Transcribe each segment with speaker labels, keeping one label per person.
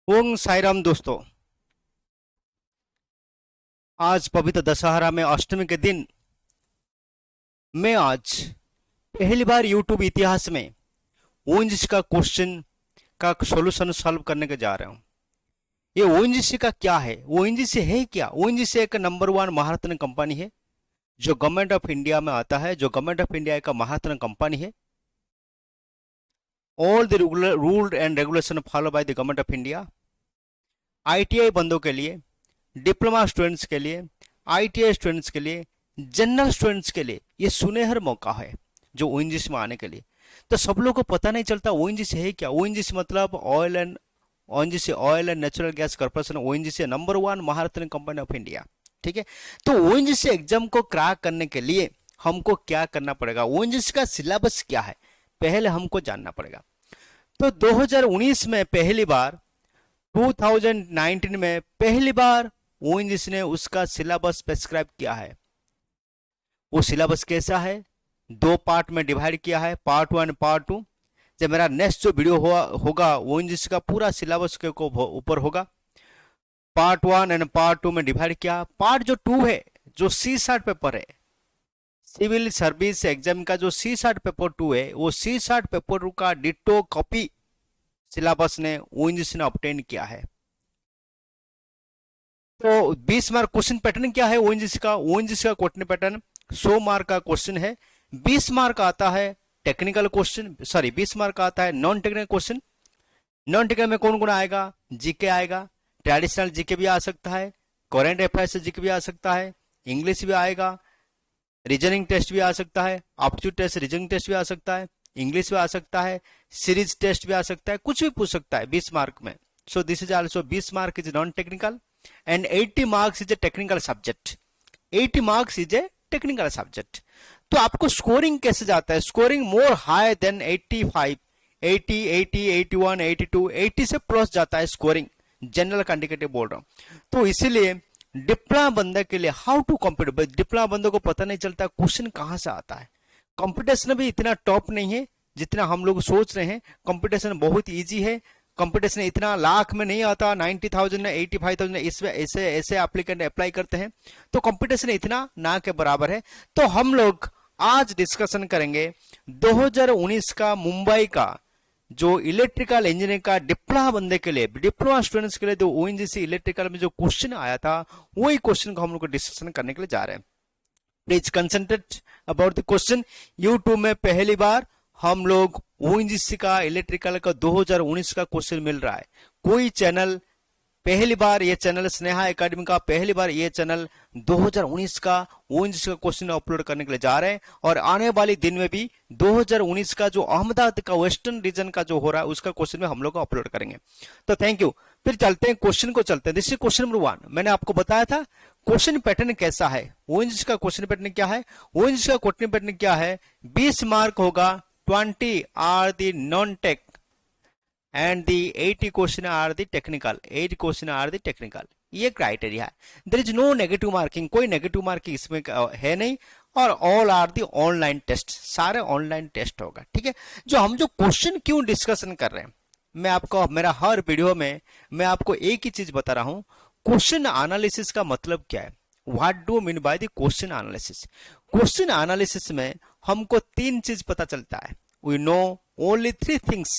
Speaker 1: ओम साईराम दोस्तों। आज पवित्र दशहरा में अष्टमी के दिन मैं आज पहली बार यूट्यूब इतिहास में ओएनजीसी का क्वेश्चन का सॉल्यूशन सॉल्व करने के जा रहा हूं। ये ओएनजीसी का क्या है, ओएनजीसी है क्या? ओएनजीसी एक नंबर वन महारत्न कंपनी है जो गवर्नमेंट ऑफ इंडिया में आता है, जो गवर्नमेंट ऑफ इंडिया का महारत्न कंपनी है। All the rule and regulation follow by the government of India. ITI बंदों के लिए, डिप्लोमा स्टूडेंट्स के लिए, आईटीआई स्टूडेंट्स के लिए, जनरल स्टूडेंट्स के लिए ये सुनहर मौका है जो ओएनजीसी में आने के लिए। तो सब लोगों को पता नहीं चलता ओएनजीसी है क्या। ओएनजीसी मतलब ONGC oil and natural gas corporation. ONGC number one Maharatna company of India. ठीक है, तो ओएनजीसी एग्जाम को क्रैक करने के लिए हमको क्या करना पड़ेगा, ओएनजीसी का सिलेबस क्या है, पहले हमको जानना पड़ेगा। तो 2019 में पहली बार, 2019 में पहली बार ओएनजीसी ने उसका सिलेबस प्रेस्क्राइब किया है। वो सिलेबस कैसा है, दो पार्ट में डिवाइड किया है, पार्ट वन पार्ट टू। जब मेरा नेक्स्ट जो वीडियो होगा ओएनजीसी का पूरा सिलेबस के ऊपर होगा। Part one and part two में डिवाइड किया। पार्ट जो टू है, जो सी शार्ट पेपर है, सिविल सर्विस एग्जाम का जो सी शार्ट पेपर टू है, वो सी शार्ट पेपर का डिटो कॉपी सिलेबस ने ओएनजीसी ने ऑब्टेन किया है। तो 20 मार्क क्वेश्चन पैटर्न क्या है ओएनजीसी का? ओएनजीसी का क्वेश्चन पैटर्न 100 मार्क का क्वेश्चन है। 20 मार्क आता है टेक्निकल क्वेश्चन, 20 मार्क आता है non technical question. Non technical में कौन कौन आएगा? जीके आएगा, ट्रेडिशनल जीके भी आ सकता है, करेंट अफेयर्स जीके भी आ सकता है, इंग्लिश भी आएगा, रीजनिंग टेस्ट भी आ सकता है, एप्टीट्यूड टेस्ट रीजनिंग टेस्ट भी आ सकता है, इंग्लिश भी आ सकता है, सीरीज टेस्ट भी आ सकता है, कुछ भी पूछ सकता है 20 मार्क में। सो this is also 20 mark is non technical and 80 marks is a technical subject. 80 marks is a technical subject. तो आपको स्कोरिंग कैसे जाता है? स्कोरिंग मोर हाई देन 85, 80, 80, 81, 82, 80 से प्लस जाता है स्कोरिंग, जनरल का इंडिकेटिव बोल रहा हूं। तो इसीलिए डिप्लोमा बंदे के लिए हाउ टू कॉम्पिट, डिप्लोमा बंदों को पता नहीं चलता क्वेश्चन कहां से आता है। कंपटीशन भी इतना टॉप नहीं है जितना हम लोग सोच रहे हैं। कंपटीशन बहुत इजी है। कंपटीशन इतना लाख में नहीं आता, 90,000 में 85,000 इसमें ऐसे ऐसे एप्लीकेंट अप्लाई करते हैं। तो कंपटीशन इतना ना के बराबर है। तो हम लोग आज डिस्कशन करेंगे 2019 का मुंबई का जो इलेक्ट्रिकल इंजीनियरिंग का डिप्लोमा बंदे के लिए, डिप्लोमा स्टूडेंट्स के लिए जो ओएनजीसी इलेक्ट्रिकल में जो क्वेश्चन आया था, वही क्वेश्चन को हम लोग डिस्कशन करने के लिए जा रहे हैं। Please concentrate about the question. YouTube में पहली बार हम लोग ओएनजीसी का इलेक्ट्रिकल का 2019 का क्वेश्चन मिल रहा है। कोई चैनल पहली बार, ये चैनल स्नेहा एकेडमी का पहली बार ये चैनल 2019 का ओएनजीसी का क्वेश्चन अपलोड करने के लिए जा रहे हैं। और आने वाले दिन में भी 2019 का जो अहमदाबाद का वेस्टर्न रीजन का जो हो रहा है उसका क्वेश्चन में हम लोग अपलोड करेंगे। तो थैंक यू। फिर चलते हैं क्वेश्चन को, चलते हैं। This is question number 1। मैंने आपको बताया था क्वेश्चन पैटर्न कैसा है। ओएनजीसी का क्वेश्चन पैटर्न क्या है? ओएनजीसी का क्वेश्चन पैटर्न क्या है? 20 मार्क होगा, 20 are the non-tech and the 80 question are the technical. 8 question are the technical. ये क्राइटेरिया है। There is no negative marking, कोई नेगेटिव मार्किंग इसमें है नहीं। और all are the online test, सारे ऑनलाइन टेस्ट होगा। ठीक है, जो क्वेश्चन क्यों डिस्कशन कर रहे हैं, मैं आपको मेरा हर वीडियो में मैं आपको एक ही चीज बता रहा हूं, क्वेश्चन एनालिसिस का मतलब क्या है। What do mean by the question analysis? Question analysis में हमको 3 चीज पता चलता है। We know only 3 things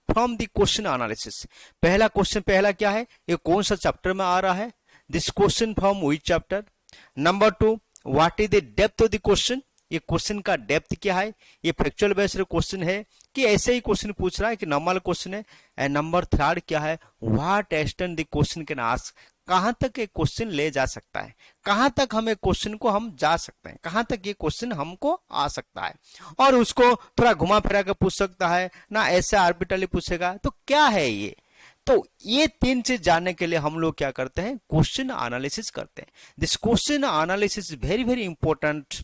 Speaker 1: from the question analysis. पहला क्वेश्चन, पहला क्या है, ये कौन सा चैप्टर में आ रहा है, this question from which chapter. Number 2, what is the depth of the question, ये क्वेश्चन का डेप्थ क्या है, ये फैक्चुअल बेस्ड क्वेश्चन है कि ऐसे ही क्वेश्चन पूछ रहा है कि नॉर्मल क्वेश्चन है। एंड नंबर 3 क्या है, what extend the question can ask, कहां तक एक क्वेश्चन ले जा सकता है, कहां तक हमें क्वेश्चन को हम जा सकते हैं, कहां तक ये क्वेश्चन हमको आ सकता है। और उसको थोड़ा घुमा फिरा के पूछ सकता है ना, ऐसे आर्बिट्रली पूछेगा। तो क्या है ये? तो ये 3 चीज जानने के लिए हम लोग क्या करते हैं, क्वेश्चन एनालिसिस करते हैं। This question analysis very very important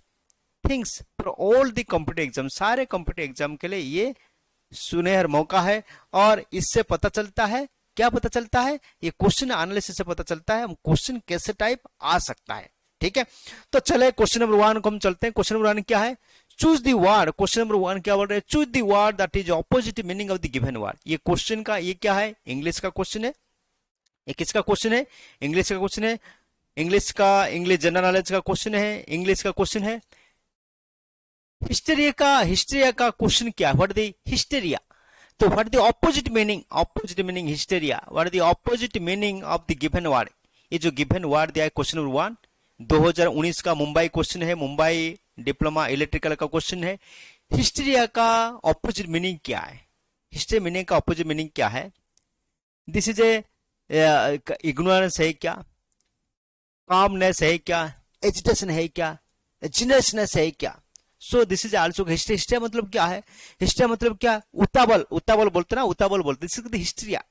Speaker 1: things for all the competitive exam. सारे कॉम्पिटिटिव एग्जाम के लिए ये सुनहर मौका है। और इससे पता चलता है, क्या पता चलता है, ये क्वेश्चन एनालिसिस से पता चलता है हम क्वेश्चन कैसे टाइप आ सकता है। ठीक है, तो चले क्वेश्चन नंबर 1 को हम चलते हैं। क्वेश्चन नंबर 1 क्या है, choose the word. Question number 1 क्या बोल रहे हैं, choose the word that is opposite meaning of the given word. ये क्वेश्चन का ये क्या है, इंग्लिश का क्वेश्चन है। ये किसका क्वेश्चन है? इंग्लिश का क्वेश्चन है। इंग्लिश जनरल नॉलेज का क्वेश्चन है, इंग्लिश का क्वेश्चन है। हिस्टेरिया का क्वेश्चन क्या है? What the hysteria? तो what the opposite meaning hysteria, what the opposite meaning of the given word? ये जो गिवन वर्ड दिया है क्वेश्चन नंबर 1, 2019 का मुंबई क्वेश्चन है, मुंबई डिप्लोमा इलेक्ट्रिकल का क्वेश्चन है। हिस्टेरिया का ऑपोजिट मीनिंग क्या है? हिस्ट्री मीनिंग का ऑपोजिट मीनिंग क्या है? दिस इज ए इग्नोरेंस है क्या, कामनेस है क्या, एजिटेशन है क्या, जीनियसनेस है क्या? So this is also history. Hysteria मतलब क्या है? हिस्ट्रिया मतलब क्या? उतावल बोलते ना, उतावल बोलते, दिस इज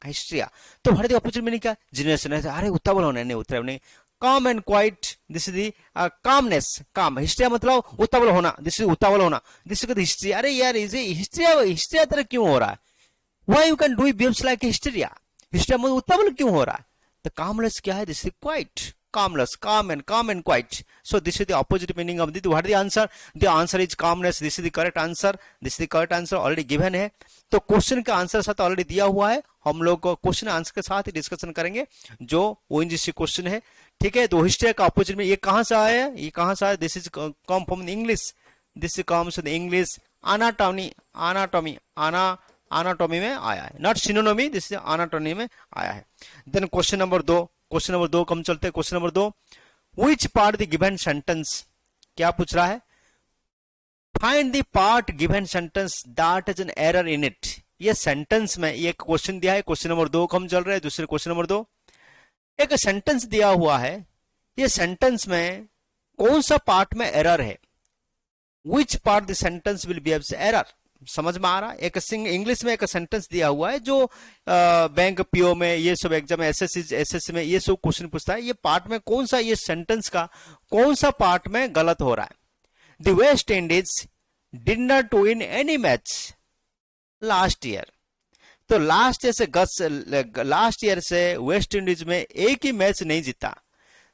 Speaker 1: हिस्ट्रिया। तो भारतीय ऑपोजिट मीनिंग क्या? जीनियसनेस। अरे उतावल होना नहीं, उतावल नहीं। काम and quite, this is the calmness. काम हिस्ट्रिया मतलब उतावल होना, दिस इज उतावल होना, दिस इज हिस्ट्री। अरे यार इज हिस्ट्रिया तरह क्यों हो रहा है? Why you can do behaves like hysteria? हिस्ट्रिया में उतावल क्यों हो रहा है? तो कामलेस क्या है? दिस इज क्वाइट, कामलेस, काम and quite. So this is the opposite meaning of the what the answer? The answer is calmness. This is the correct answer, this is the correct answer, already given है। तो question का answer साथ already दिया हुआ है, हम लोग question answer के साथ ही डिस्कशन करेंगे जो ओएनजीसी क्वेश्चन है। ठीक है, तो हिस्ट्रिया का ऑपोजिट में ये कहां से आया है? ये कहां से आया? This is come from English, this is comes from English anatomy में आया है, नॉट सिनोनोमी, दिस एनाटॉमी में आया है। देन क्वेश्चन नंबर 2 कम चलते हैं। Question number 2, which part the given sentence, क्या पूछ रहा है? Find the part given sentence that has an error in it. ये सेंटेंस में ये क्वेश्चन दिया है, क्वेश्चन नंबर 2 कम चल रहा है। दूसरे क्वेश्चन नंबर 2, एक सेंटेंस दिया हुआ है, ये सेंटेंस में कौन सा पार्ट में एरर है? Which part the sentence will be error? समझ में आ रहा है? एक इंग्लिश में एक सेंटेंस दिया हुआ है जो बैंक पीओ में, ये सब एग्जाम एसएससी में ये सब क्वेश्चन पूछता है। ये पार्ट में कौन सा, ये सेंटेंस का कौन सा पार्ट में गलत हो रहा है? The West Indies did not win any match last year. तो लास्ट ईयर से वेस्ट इंडीज में एक ही मैच नहीं जीता।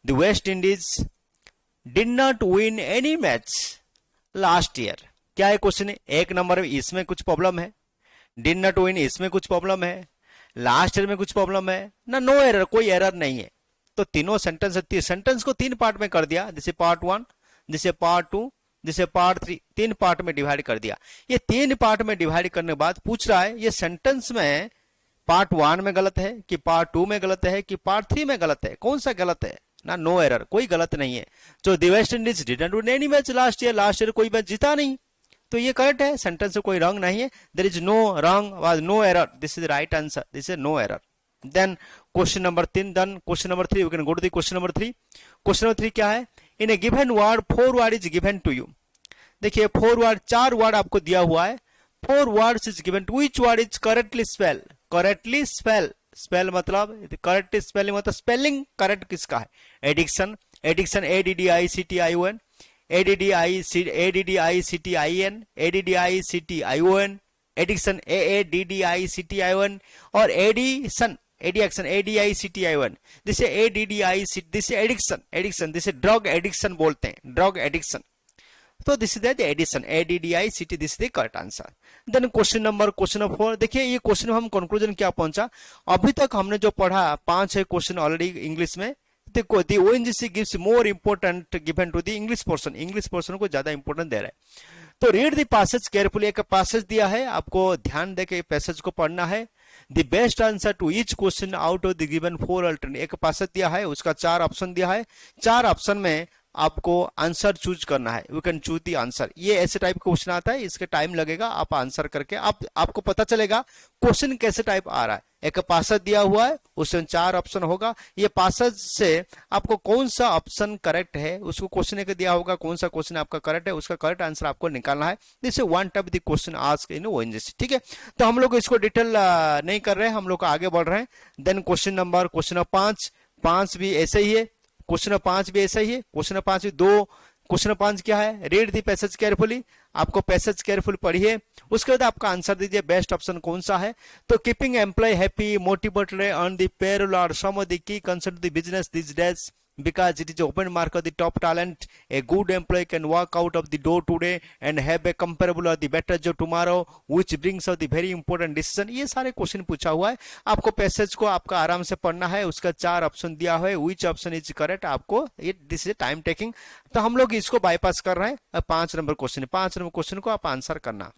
Speaker 1: The West Indies did not win any match last year. क्या है क्वेश्चन? एक नंबर में इसमें कुछ प्रॉब्लम है, डिड नॉट विन इसमें कुछ प्रॉब्लम है, लास्ट ईयर में कुछ प्रॉब्लम है ना, नो एरर, कोई एरर नहीं है। तो तीनों सेंटेंस को 3 पार्ट में कर दिया, जैसे पार्ट 1, जैसे पार्ट 2, जैसे पार्ट 3, 3 पार्ट में डिवाइड कर दिया। ये 3 पार्ट में डिवाइड करने के बाद पूछ रहा है ये सेंटेंस में पार्ट 1 में गलत है कि पार्ट 2 में गलत है कि पार्ट 3 में गलत है, कौन सा गलत है? ना, नो एरर, कोई गलत नहीं है। तो the West Indies did not win any match last year कोई मैच जीता नहीं, तो ये करेक्ट है, सेंटेंस में कोई रॉन्ग नहीं है। There is no wrong, was no error, this is right answer, this is no error. Then question number 3 done. Question number 3 we can go to the question number 3। Question number 3 क्या है? In a given word 4 word is given to you. देखिए 4 word आपको दिया हुआ है, 4 words is given to, which word is correctly spell? Correctly spell मतलब correctly spelling मतलब spelling correct किसका है? Addiction, ADDICTION, ADDICTIN, addiction AADDICTION और एडिशन ADICTION, जिसे एडिक्शन, जिसे ड्रग एडिक्शन बोलते हैं, ड्रग एडिक्शन। तो this is the addition ADDICT, this is the correct answer. Then question number 4, देखिए ये क्वेश्चन में हम कंक्लूजन क्या पहुंचा? अभी तक हमने जो पढ़ा 5 क्वेश्चन ऑलरेडी इंग्लिश में। देखो the ONGC gives more important given to the English portion को ज्यादा इंपोर्टेंट दे रहा है। तो रीड द पैसेज केयरफुली, एक पैसेज दिया है, आपको ध्यान देके पैसेज को पढ़ना है। The best answer to each question out of the given 4 alternative, एक पैसेज दिया है, उसका 4 ऑप्शन दिया है, 4 ऑप्शन में आपको आंसर चूज करना है। We can choose the answer. ये ऐसे टाइप का क्वेश्चन आता है, इसके टाइम लगेगा, आप आंसर करके आपको पता चलेगा क्वेश्चन कैसे टाइप आ रहा है। एक पैसेज दिया हुआ है, उसमें 4 ऑप्शन होगा, ये पैसेज से आपको कौन सा ऑप्शन करेक्ट है उसको क्वेश्चन एक दिया होगा, कौन सा क्वेश्चन आपका करेक्ट है उसका करेक्ट आंसर आपको निकालना है। This is one type the question asked in ONGC. ठीक है, तो हम लोग इसको डिटेल नहीं कर रहे हैं, हम लोग आगे बढ़ रहे हैं। देन क्वेश्चन नंबर 5 भी ऐसे ही है, क्वेश्चन 5 भी ऐसा ही है, क्वेश्चन 5 भी 2। क्वेश्चन 5 क्या है? रीड दी पैसेज केयरफुली, आपको पैसेज केयरफुल पढ़िए, उसके बाद आपका आंसर दीजिए बेस्ट ऑप्शन कौन सा है। तो keeping employ happy, motivated, earn the payroll are some of the key concept the business this days. because it is open mark of the top talent. A good employee can walk out of the door today and have a comparable or the better job tomorrow, which brings out the very important decision. ये सारे question पूछा हुआ है, आपको passage को आपका आराम से पढ़ना है, उसका 4 ऑप्शन दिया हुआ है, which ऑप्शन इज करेक्ट, आपको ये दिस इज टाइम टेकिंग, तो हम लोग इसको बाईपास कर रहे हैं। 5 नंबर क्वेश्चन, 5 नंबर क्वेश्चन को आप आंसर करना।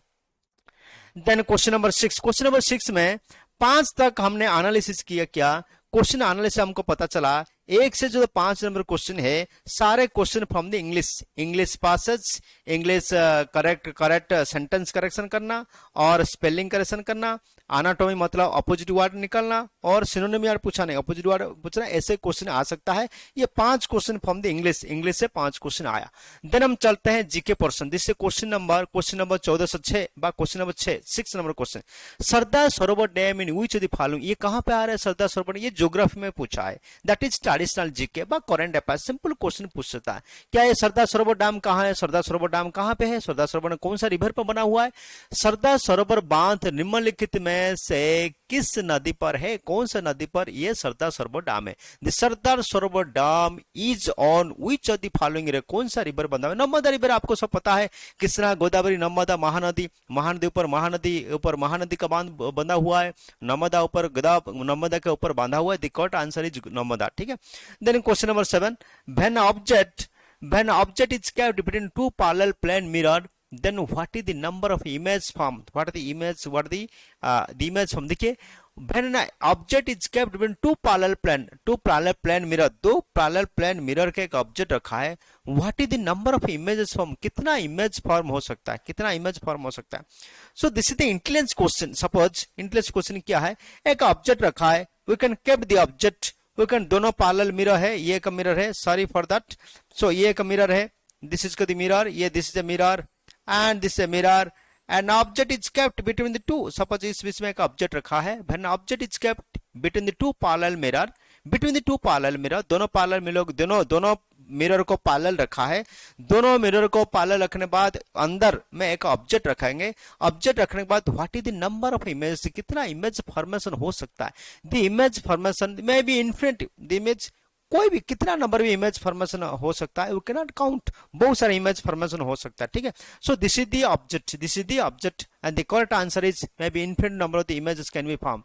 Speaker 1: Then question number 6, question number 6 में 5 तक हमने एनालिसिस किया। क्या क्वेश्चन एनालिसिस हमको पता चला 1 से जो 5 नंबर क्वेश्चन है सारे question from the English passage, English correct sentence correction करना और स्पेलिंग करेक्शन करना, एनाटॉमी मतलब अपोजिट वर्ड निकालना और सिनोनिम यार पूछा नहीं, अपोजिट वर्ड पूछना, ऐसे क्वेश्चन आ सकता है। ये 5 क्वेश्चन फ्रॉम द इंग्लिश से 5 क्वेश्चन आया। देन हम चलते हैं जीके पोर्शन, जिससे क्वेश्चन नंबर 1406 बा question number 6 number question, Sardar Sarovar dam in which of the following, ये कहां पे आ रहा है सरदार सरोवर, ये ज्योग्राफी में पूछा है, दैट इज ट्रेडिशनल जीके बा करंट अफेयर्स, सिंपल क्वेश्चन पूछ सकता है। क्या ये सरदार सरोवर डैम कहां है, सरदार सरोवर डैम कहां पे है, सरदार सरोवर कौन सा रिवर पर बना हुआ है, सरदार सरोवर बांध निम्नलिखित में से किस नदी पर है, कौन सा नदी पर ये सरदार सरोवर डैम है। The Sardar Sarovar dam is on which of the following, कौन सा रिवर बना हुआ है, नर्मदा रिवर आपको सब पता है, कृष्णा गोदावरी नर्मदा महानदी, ऊपर महानदी का बांध बंधा हुआ है, नर्मदा के ऊपर बांधा हुआ है, the correct answer is Narmada, ठीक है। Then question number 7, when object is kept between 2 parallel plane mirror, then what is the number of image formed, the image formed, देखिए when an object is kept between 2 parallel plane mirror, 2 parallel plane mirror के एक object रखा है, what is the number of images formed, कितना image form हो सकता है, so this is the intelligence question। suppose intelligence question क्या है, एक ऑब्जेक्ट रखा है, we can keep the object, दोनों पैरेलल मिरर है, ये एक मिरर है, सॉरी फॉर दैट, सो ये एक मिरर है, दिस इज द मिरर, ये this is the mirror and this is a mirror, an object is kept between the two, suppose इस बीच में एक ऑब्जेक्ट रखा है, when object is kept between the two parallel mirror, दोनों mirror को parallel रखा है, दोनों मिरर को पैरेलल रखने बाद अंदर में एक ऑब्जेक्ट रखेंगे, ऑब्जेक्ट रखने के बाद what is the number of image, कितना इमेज फॉर्मेशन हो सकता है, द इमेज फॉर्मेशन में बी इन्फिनिट, द इमेज कोई भी कितना नंबर भी इमेज फॉर्मेशन हो सकता है, वी कैन नॉट काउंट, बहुत सारे इमेज फॉर्मेशन हो सकता है, ठीक है। So this is the object and the correct answer is may be infinite number of the images can be form.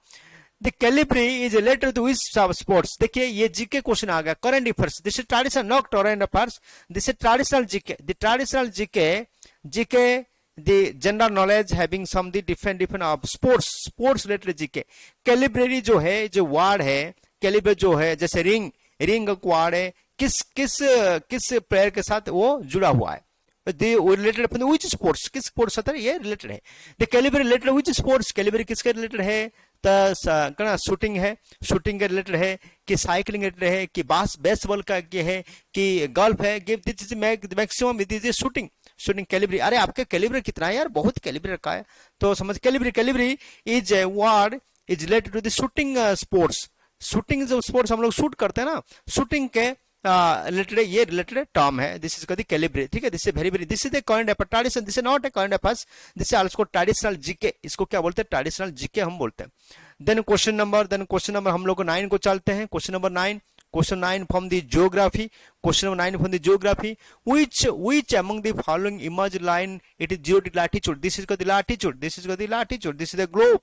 Speaker 1: The calibre is related to which sports, देखिए ये GK question आ गया, current affairs, this is traditional not current affairs, this is traditional GK, the traditional GK the general knowledge having some the different of sports related GK. कैलिब्रेरी जो है, जो word है कैलिब्रे जो है, जैसे रिंग क्वाड है, किस प्लेयर के साथ वो जुड़ा हुआ है, रिलेटेड अपने विच स्पोर्ट्स, किस स्पोर्ट्स साथ ये रिलेटेड है, द कैलिब्रे रिलेटेड विच स्पोर्ट्स, कैलिब्रे किसके रिलेटेड है, तो शूटिंग है, शूटिंग के रिलेटेड है, कि साइकिलिंग रिलेटेड है, कि बेसबॉल का है, कि गोल्फ है, maximum this is shooting Calibri. अरे आपके कैलिब्रे कितना है यार, बहुत कैलिब्रे रखा है, तो समझ calibre is a word is related to the shooting sports, shooting जो स्पोर्ट्स हम लोग शूट करते हैं ना, शूटिंग के रिलेटेड ये रिलेटेड टर्म है, दिस इज कॉल्ड कैलिब्रे, ठीक है। This is very this is the current affair tradition, this is not a current affairs, this is also traditional GK, इसको क्या बोलते हैं, ट्रेडिशनल जीके हम बोलते हैं। देन क्वेश्चन नंबर हम लोग 9 को चलते हैं, question number 9 from the geography, which among the following image line it is 0 degree latitude, this is the latitude, this is the globe,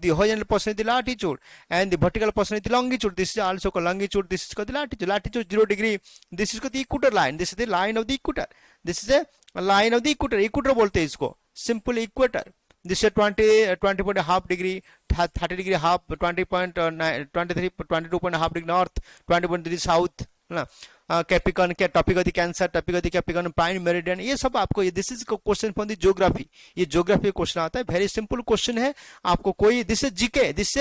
Speaker 1: the horizontal portion is the latitude and the vertical portion is the longitude, this is also called longitude, this is called the latitude 0 degree, this is called the equator line, this is the line of the equator, equator बोलते हैं इसको, simple equator, this is 20.5 degree, 30 degree half, 22.5 degree north, 20 degree south, ना Capricorn क्या topic of the cancer, topic of the Capricorn prime meridian, ये सब आपको, ये this is question from the geography, ये ज्योग्राफी क्वेश्चन आता है, वेरी सिंपल क्वेश्चन है, आपको कोई this is GK, this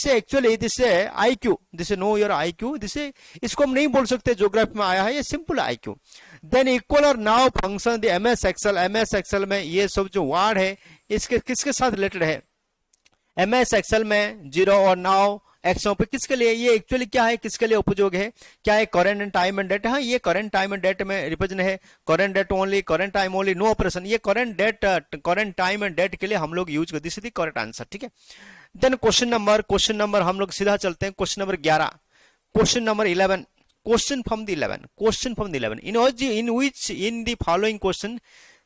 Speaker 1: actually this IQ, this know your IQ, this इसको हम नहीं बोल सकते ज्योग्राफी में आया है, ये सिंपल आईक्यू। देन इक्वल और now function the MS Excel में ये सब जो वर्ड है इसके किसके साथ रिलेटेड है, एमएस एक्सेल में जीरो और नाउ एक्शन पे किसके लिए, ये एक्चुअली क्या है, किसके लिए उपयोग है, क्या है current and time and date, हाँ ये करंट टाइम एंड डेट में रिप्रेजेंट है, current date only, current time only, no operation, ये करंट टाइम एंड डेट के लिए हम लोग यूज करते हैं, करेक्ट आंसर, ठीक है। देन क्वेश्चन नंबर हम लोग सीधा चलते हैं, question number 11, question number 11 question from the 11, question from the 11 in which in the following question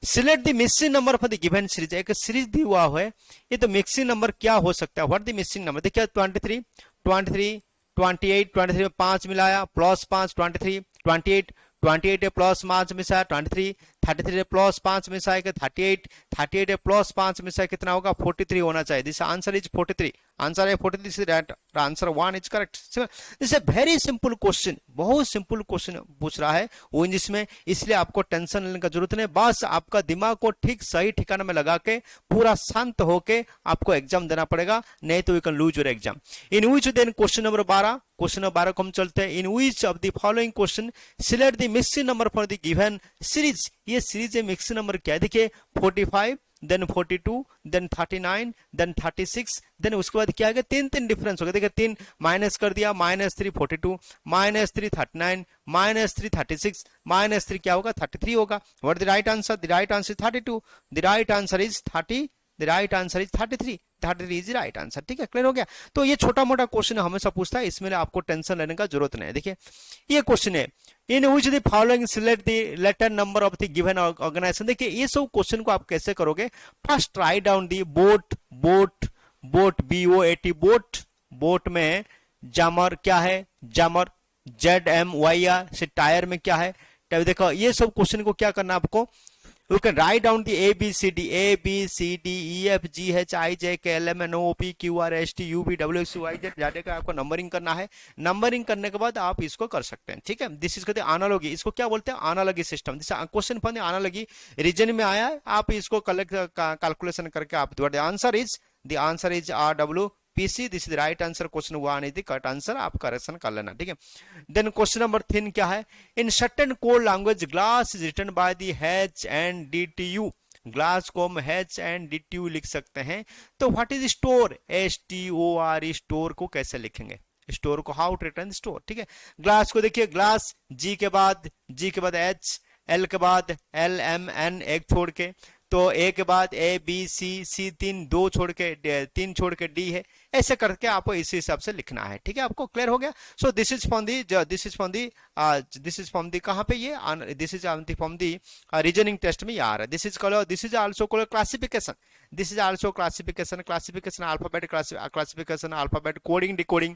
Speaker 1: select the missing number for the given series. एक सीरीज दी हुआ है, ये तो मिक्सिंग नंबर क्या हो सकता है, व्हाट द मिसिंग नंबर। देखिए 23 23 28 23 में 5 मिलाया प्लस 5 23 28 28 है प्लस 5 में से 23 33 है प्लस 5 में से 38 38 है प्लस 5 में से कितना होगा 43 होना चाहिए। दिस आंसर इज 43, आंसर है 43, this is right answer 1 is correct. This a very simple question, बहुत सिंपल क्वेश्चन पूछ रहा है वो जिसमें, इसलिए आपको टेंशन लेने का जरूरत नहीं, बस आपका दिमाग को ठीक सही ठिकाना में लगा के पूरा शांत होके आपको एग्जाम देना पड़ेगा, नहीं तो you can lose your exam. In which then question number 12, question number 12 को हम चलते हैं। In which of the following question select the mixing number for the given series. ये सीरीज है, मिक्सिंग नंबर क्या है, देखिए 45 देन 42 देन 39 देन 36 देन उसके बाद क्या है, तीन डिफरेंस हो गया। देखिए 3 माइनस कर दिया, -3 42 -3 39 -3 36 -3 क्या होगा 33 होगा। What the right answer, the right answer 32, the right answer is 30, the right answer is 33, 33 is right answer. ठीक है, क्लियर हो गया। तो ये छोटा मोटा क्वेश्चन हमेशा पूछता है, इसमें आपको टेंशन लेने का जरूरत नहीं है। देखिए ये क्वेश्चन है, in which the following select the letter number of the given organisation. देखिए ये सब क्वेश्चन को आप कैसे करोगे, first write down the boat, boat boat BOAT boat, boat में जामर क्या है, जामर ZMYR से टायर में क्या है। देखो ये सब क्वेश्चन को क्या करना है आपको, you can write down the A B C D E F G H I J K L M N O P Q R S T U V W X Y Z जाने का आपको numbering करना है। Numbering करने के बाद आप इसको कर सकते हैं। ठीक है, दिस इज कहते हैं एनालॉजी, इसको क्या बोलते हैं analogy system. This question from the analogy region में आया है, आप इसको कलेक्ट कैलकुलेशन करके आप the answer is RWPC, this is the right answer. Question 1 is the correct answer, आप करेक्शन कर लेना। ठीक है, देन क्वेश्चन नंबर 3 क्या है, in certain code language glass is written by the HNDTU। Glass को हम HNDTU लिख सकते हैं। तो what is store, STOR, store को कैसे लिखेंगे, स्टोर को हाउ टू रिटर्न स्टोर। ठीक है, ग्लास को देखिए, ग्लास G के बाद H, L के बाद L M N एक छोड़ के, तो A के बाद A B C 2 छोड़ के 3 छोड़ के D है, ऐसे करके आपको इसी हिसाब से लिखना है। ठीक है, आपको क्लियर हो गया। So this is from the कहां पे, ये this is from the reasoning test में आ रहा है। This is also called classification, this is also classification alphabet coding decoding,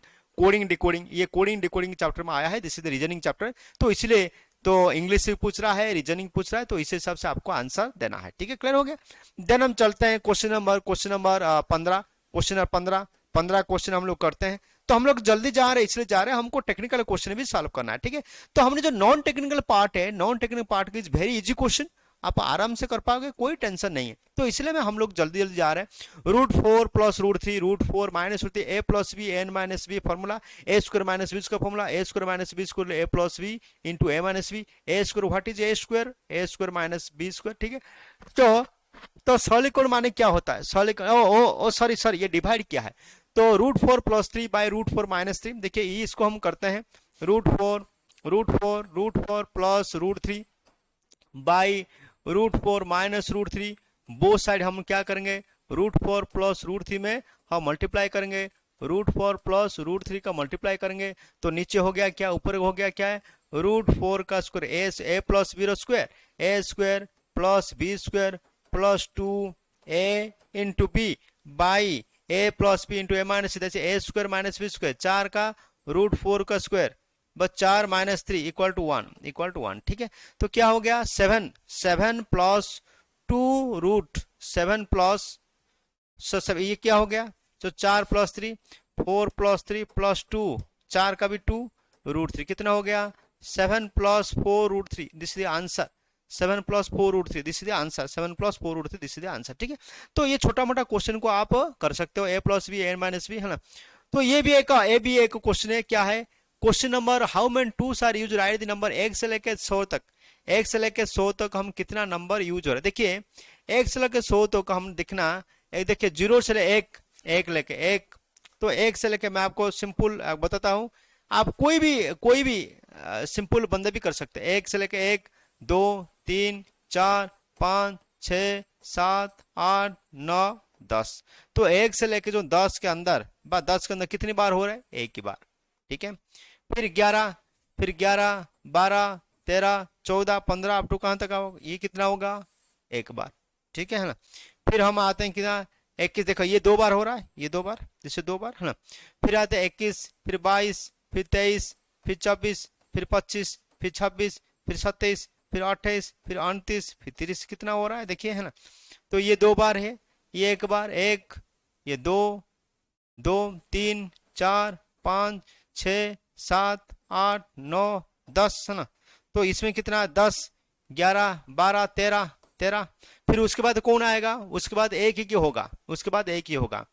Speaker 1: ये कोडिंग डिकोडिंग चैप्टर में आया है। This is the reasoning chapter, तो इसलिए तो इंग्लिश भी पूछ रहा है, रीजनिंग पूछ रहा है, तो इस हिसाब से आपको आंसर देना है। ठीक है, क्लियर हो गया। देन हम चलते हैं question number 15, question number 15 question हम लोग करते हैं। तो हम लोग जल्दी जा रहे हैं, इसलिए जा रहे हैं, हमको टेक्निकल क्वेश्चन भी सॉल्व करना है। ठीक है, तो हमने जो नॉन टेक्निकल पार्ट है, नॉन टेक्निकल पार्ट की वेरी इजी क्वेश्चन, आप आराम से कर पाओगे, कोई टेंशन नहीं है। तो इसलिए हम लोग जल्दी जा रहे हैं। √4 + √3 √4 - √3 A + B n - B formula, A² - B का formula, A² - B = A + B * A - B, A², what is A², A² - B²। ठीक है, तो सॉलिकॉन माने क्या होता है, सॉलिकॉन सॉरी ये डिवाइड क्या है, तो √4 + 3 / √4 - 3। देखिए इसको हम करते हैं √4 + √3 बाई √4 - √3, बोथ साइड हम क्या करेंगे, √4 + √3 में हम मल्टीप्लाई करेंगे, √4 + √3 का मल्टीप्लाई करेंगे, तो नीचे हो गया क्या, ऊपर हो गया क्या है, √4 का square A + B square, A² + B² + 2A * B by A + B * A - C, जैसे A² - B², 4 का √4 का स्क्वायर, बस 4 - 3 = 1। ठीक है, तो क्या हो गया 7 + 2 √7 + ये क्या हो गया, तो 4 + 3 4 + 3 + 2, 4 का भी 2 √3 कितना हो गया 7 + 4 √3, this is the answer. 7 + 4 √3, this is the answer. 7 + 4 √3, this is the answer. ठीक है, तो ये छोटा मोटा क्वेश्चन को आप कर सकते हो, A + B n - B है ना। तो ये भी एक क्वेश्चन है, क्या है question number, how many twos are use, write the number 1 से लेकर 100 तक, 1 से लेकर 100 तक हम कितना नंबर यूज हो रहा है। देखिए 1 से लेकर 100 तक हम देखना, देखिए 0 से ले 1 लेके 1, तो 1 से लेके मैं आपको सिंपल बताता हूं, आप कोई भी सिंपल बंदे भी कर सकते हैं। 1 से लेके 1 2 3 4 5 6 7 8 9 10, तो 1 से लेके जो 10 के अंदर कितनी बार हो रहा है, एक ही बार। ठीक है, फिर फिर 11, 12, 13, 14, 15 अप टू कहां तक आओ, ये कितना होगा, एक बार, ठीक है ना। फिर हम आते हैं कितना, 21, देखो ये 2 बार हो रहा है, ये 2 बार, जैसे 2 बार है ना। फिर आते हैं 21, फिर 22, फिर 23, फिर 24, फिर 25, फिर 26, फिर 27, फिर 28, फिर 29, फिर 30, कितना हो रहा है देखिए, है ना। तो ये 2 बार है, ये एक बार, एक, ये 2, 2, 3, 4, 5, 6, 7, 8, 9, 10 है ना। तो इसमें कितना, 10, 11, 12, 13, 13। फिर उसके बाद कौन आएगा, उसके बाद एक ही होगा, उसके बाद एक ही होगा,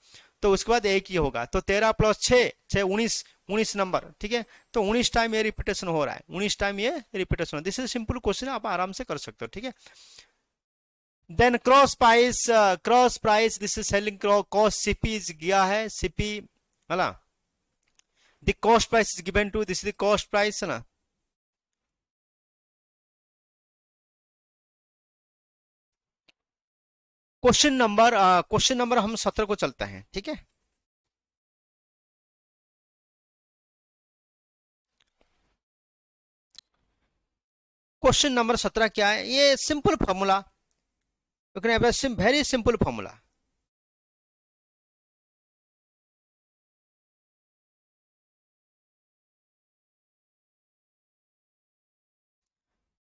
Speaker 1: तो उसके बाद एक ही होगा, तो 13 प्लस 6, 6, 19, 19 नंबर, ठीक है। तो 19 टाइम ये रिपीटेशन हो रहा है, 19 टाइम ये रिपीटेशन हो, दिस इज सिंपल क्वेश्चन, आप आराम से कर सकते हो, ठीक है। Then cross price, this is selling cost, CP गया है, सीपी है ना, the cost price is given to, this is the cost price है ना। क्वेश्चन नंबर हम 17 को चलते हैं, ठीक है। क्वेश्चन नंबर 17 क्या है, ये simple formula, very simple formula.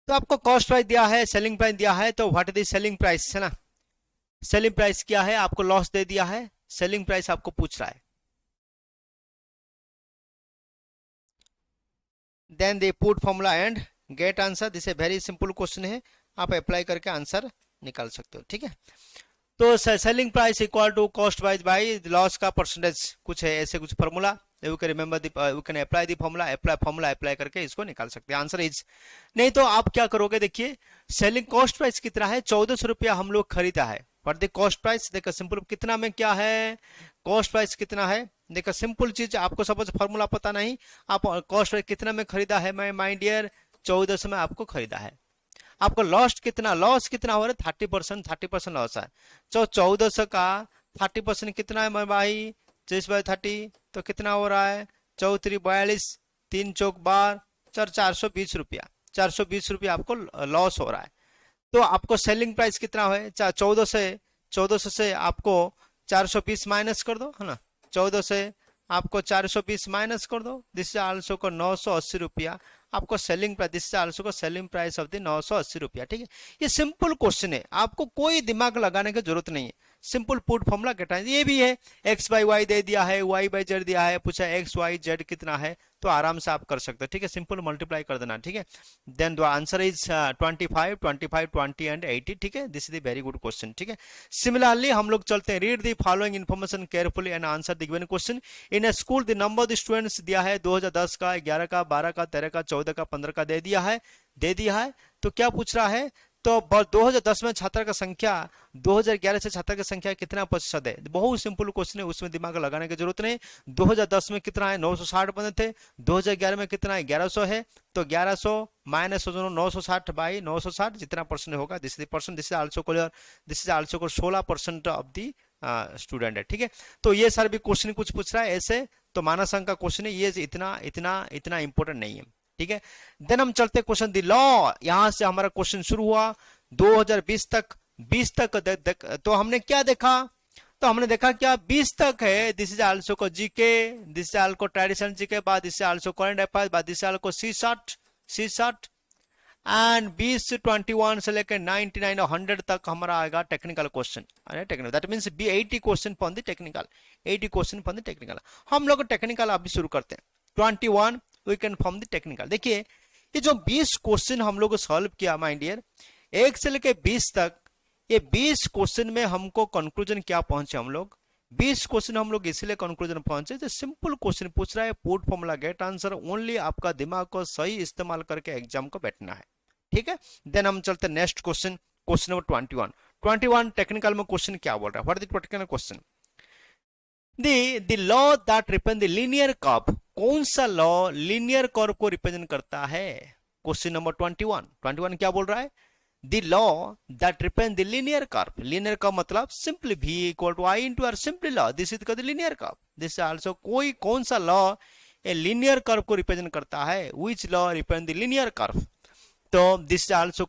Speaker 1: तो आपको कॉस्ट प्राइस दिया है, सेलिंग प्राइस दिया है, तो what is the selling price है ना, सेलिंग प्राइस क्या है, आपको लॉस दे दिया है, सेलिंग प्राइस आपको पूछ रहा है। Then they put formula and get answer, this a very simple question है, आप अप्लाई करके आंसर निकाल सकते हो, ठीक है। तो selling price equal to cost price by loss का परसेंटेज, कुछ है ऐसे कुछ formula, you can remember you can apply the formula, formula apply करके इसको निकाल सकते हैं, आंसर इज। नहीं तो आप क्या करोगे, देखिए सेलिंग कॉस्ट प्राइस कितना है, 1400 रुपया हम लोग खरीदा है, पर द कॉस्ट प्राइस देखो सिंपल कितना में क्या है, कॉस्ट प्राइस कितना है, देखो सिंपल चीज, आपको सपोज फॉर्मूला पता नहीं, आप कॉस्ट प्राइस कितना में खरीदा है, मैं माय डियर 1400 में आपको खरीदा है, आपको लॉस कितना हो रहा है, 30%, 30% लॉस है। तो 1400 का 30% कितना है भाई, 30/30, तो कितना हो रहा है, 4×3 = 42, 3 चौक 12, 420 रुपया, 420 रुपया आपको लॉस हो रहा है। तो आपको सेलिंग प्राइस कितना है, 1400 से आपको 420 माइनस कर दो, है ना, 14 से आपको 420 माइनस कर दो, दिस इज आल्सो को 980 रुपया आपको selling price, this is also को सेलिंग प्राइस ऑफ द 980 रुपया, ठीक है। ये सिंपल क्वेश्चन है, आपको कोई दिमाग लगाने की जरूरत नहीं है, सिंपल पुट फॉर्मूला के टाइम ये भी है, x/y दे दिया है, y/z दिया है, पूछा x/y/z कितना है, तो आराम से आप कर सकते हो, ठीक है, सिंपल मल्टीप्लाई कर देना, ठीक है। Then the answer is 25, 25, 20 and 80, ठीक है, this is the very good question, ठीक है। सिमिलरली हम लोग चलते हैं, read the following information carefully and answer the given question. In a school the number of students दिया है 2010 का, 11 का, 12 का, 13 का, 14 का, 15 का दे दिया है, तो क्या पूछ रहा है, तो 2010 में छात्र का संख्या 2011 से छात्र की संख्या कितना प्रतिशत है, बहुत सिंपल क्वेश्चन है, उसमें दिमाग लगाने की जरूरत नहीं। 2010 में कितना है, 960 बने थे, 2011 में कितना है, 1100 है, तो 1100 माइनस 960 बाई 960, जितना परसेंट होगा, this is percent, this is also clear, this is also को 16% ऑफ दी स्टूडेंट है, ठीक है। तो ये सर भी क्वेश्चन कुछ पूछ रहा है ऐसे, तो मानस अंक का क्वेश्चन है, ये इतना इंपॉर्टेंट नहीं है, ठीक है। देन हम चलते क्वेश्चन दी लॉ, यहां से हमारा क्वेश्चन शुरू हुआ 2020 तक, 20 तक तो हमने क्या देखा, तो हमने देखा क्या 20 तक है, दिस इज आल्सो को GK, this is also traditional GK, बाद this is also current affairs, बाद this is also C60 and 20 से 21 से लेकर 99 और 100 तक हमारा आएगा technical question, technical that means 80 question for the technical, 80 question for the technical. हम लोग टेक्निकल अभी शुरू करते हैं, 21 we can form the technical. देखिए ये जो 20 क्वेश्चन हम लोग सॉल्व किया माय डियर, 1 से लेकर 20 तक, ये 20 क्वेश्चन में हमको कंक्लूजन क्या पहुंचे, हम लोग 20 क्वेश्चन हम लोग इसलिए कंक्लूजन पहुंचे, तो सिंपल क्वेश्चन पूछ रहा है, put formula get answer, only आपका दिमाग को सही इस्तेमाल करके एग्जाम को बैठना है, ठीक है। देन हम चलते next question, question number 21 technical में क्वेश्चन क्या बोल रहा है, what is the technical question, the law that represent the linear curve, कौन सा लॉ लीनियर कर्व को रिप्रेजेंट करता है, क्वेश्चन नंबर 21 क्या बोल रहा है, the law that represent the linear curve, linear curve मतलब simply v = i * r, simply law, this is the linear curve, this also कोई कौन सा लॉ ए लीनियर कर्व को रिप्रेजेंट करता है। Which law represent the linear curve? तो this is also